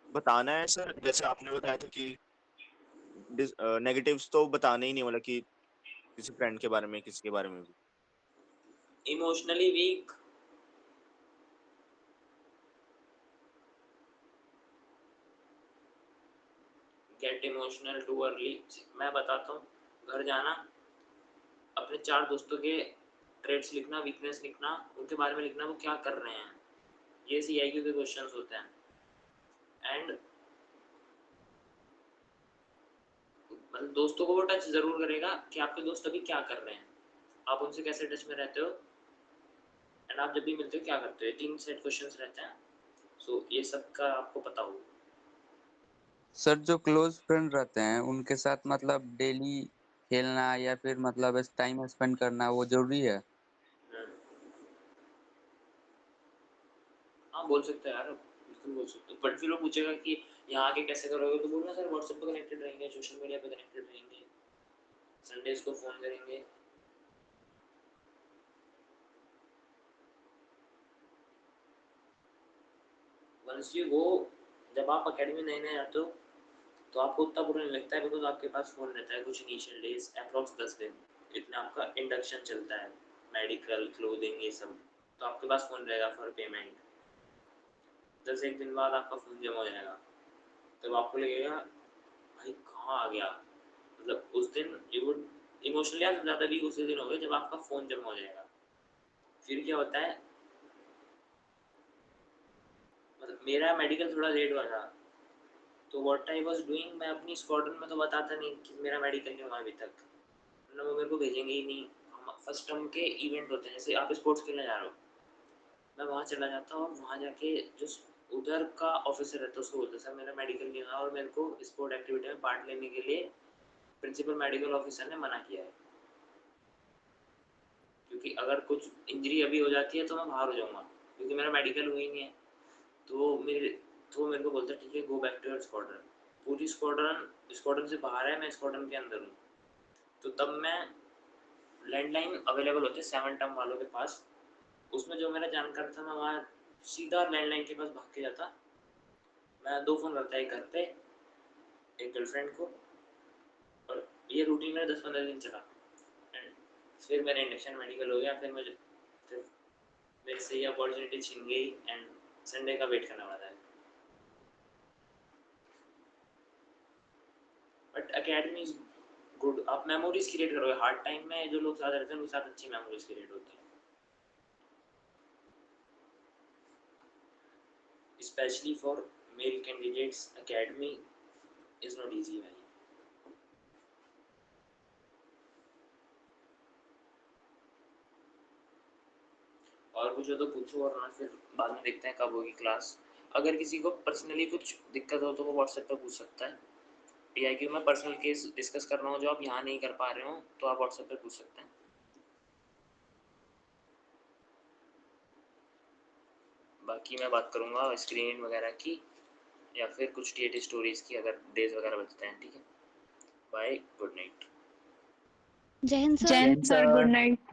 बताना है सर, जैसे आपने बताया था कि नेगेटिव्स तो बताने ही नहीं, वाला कि किसी फ्रेंड के बारे में किसी के बारे में भी। Emotionally weak, get emotional too early. मैं बताता हूँ, घर जाना, अपने 4 दोस्तों के ट्रेड्स लिखना, वीकनेस लिखना, उनके बारे में लिखना वो क्या कर रहे हैं, ये सीआईक्यू के क्वेश्चंस होते हैं। एंड मतलब दोस्तों को वो टच जरूर करेगा कि आपके दोस्त अभी क्या कर रहे हैं, आप उनसे कैसे टच में रहते हो, एंड आप जब भी मिलते हो क्या करते हो। 3 सेट क्वेश्चंस रहते हैं, सो ये सब का आपको पता हो। सर जो क्लोज फ्रेंड रहते हैं उनके साथ मतलब डेली खेलना या फिर मतलब टाइम स्पेंड करना वो जरूरी है? हाँ बोल सकते हैं यार, बिल्कुल बोल सकते हो, बट फिर वो पूछेगा कि यहाँ आके कैसे करोगे, तो बोलना सर व्हाट्सएप पे कनेक्टेड रहेंगे, सोशल मीडिया पे कनेक्टेड रहेंगे, संडेज को फोन करेंगे। वंस यू गो, जब आप अकेडमी नए नए आते हो तो आपको उतना बुरा नहीं लगता है, बिकॉज आपके पास फोन रहता है कुछ इनिशियल डेज, अप्रॉक्स 10 दिन, इतना आपका इंडक्शन चलता है, मेडिकल, क्लोथिंग, ये सब, तो आपके पास फोन रहेगा फॉर पेमेंट। 10-1 दिन बाद आपका फोन जमा हो जाएगा, तब आपको लगेगा भाई कहाँ आ गया, मतलब उस दिन यू वुड इमोशनली आप ज़्यादा वीक उसी दिन हो गए जब आपका फ़ोन जमा हो जाएगा। फिर क्या होता है, मतलब मेरा मेडिकल थोड़ा लेट हुआ था, तो व्हाट आई वाज डूइंग, मैं अपनी स्क्वाड्रन में तो बताता नहीं कि मेरा मेडिकल नहीं हुआ अभी तक, वरना वो मेरे को भेजेंगे ही नहीं। हम फर्स्ट टर्म के इवेंट होते हैं, जैसे आप स्पोर्ट्स खेलने जा रहे हो, मैं वहाँ चला जाता हूँ और वहाँ जाके जो उधर का ऑफिसर रहता है उसको बोलता है सर मेरा मेडिकल नहीं हुआ और मेरे को स्पोर्ट एक्टिविटी में पार्ट लेने के लिए प्रिंसिपल मेडिकल ऑफिसर ने मना किया है, क्योंकि अगर कुछ इंजरी अभी हो जाती है तो मैं बाहर हो जाऊंगा, क्योंकि मेरा मेडिकल हुआ ही नहीं है। तो मेरे को बोलता है ठीक है go back to your squadron. पूरी स्क्वाड्रन से बाहर है, मैं स्क्वाड्रन के अंदर हूँ, तो तब मैं लैंडलाइन अवेलेबल होते 7 टर्म वालों के पास, उसमें जो मेरा जानकार था मैं वहाँ सीधा लैंडलाइन के पास भाग के जाता। मैं 2 फ़ोन रखता, एक घर पे, एक गर्लफ्रेंड को, ये रूटीन में 10-15 दिन चला एंड फिर मेरा इंडक्शन मेडिकल हो गया, फिर मेरे से ये अपॉर्चुनिटी छिन गई एंड संडे का वेट करना पड़ा है। बट एकेडमी इज गुड, आप मेमोरीज क्रिएट करोगे। हार्ड टाइम में जो लोग साथ रहते हैं उनके साथ अच्छी मेमोरीज क्रिएट होती हैं, specially for male candidates. Academy is not easy भाई। और कुछ हो तो पूछो, और फिर बाद में देखते हैं कब होगी क्लास। अगर किसी को पर्सनली कुछ दिक्कत हो तो वो व्हाट्सएप पर पूछ सकता है। PIQ में पर्सनल केस डिस्कस करना हो जो आप यहाँ नहीं कर पा रहे हो तो आप व्हाट्सएप पर पूछ सकते हैं। बाकी मैं बात करूँगा स्क्रीन वगैरह की या फिर कुछ TAT स्टोरीज की अगर डेज वगैरह बचते हैं। ठीक है, बाय, गुड नाइट। जय हिंद सर। जय हिंद सर, गुड नाइट।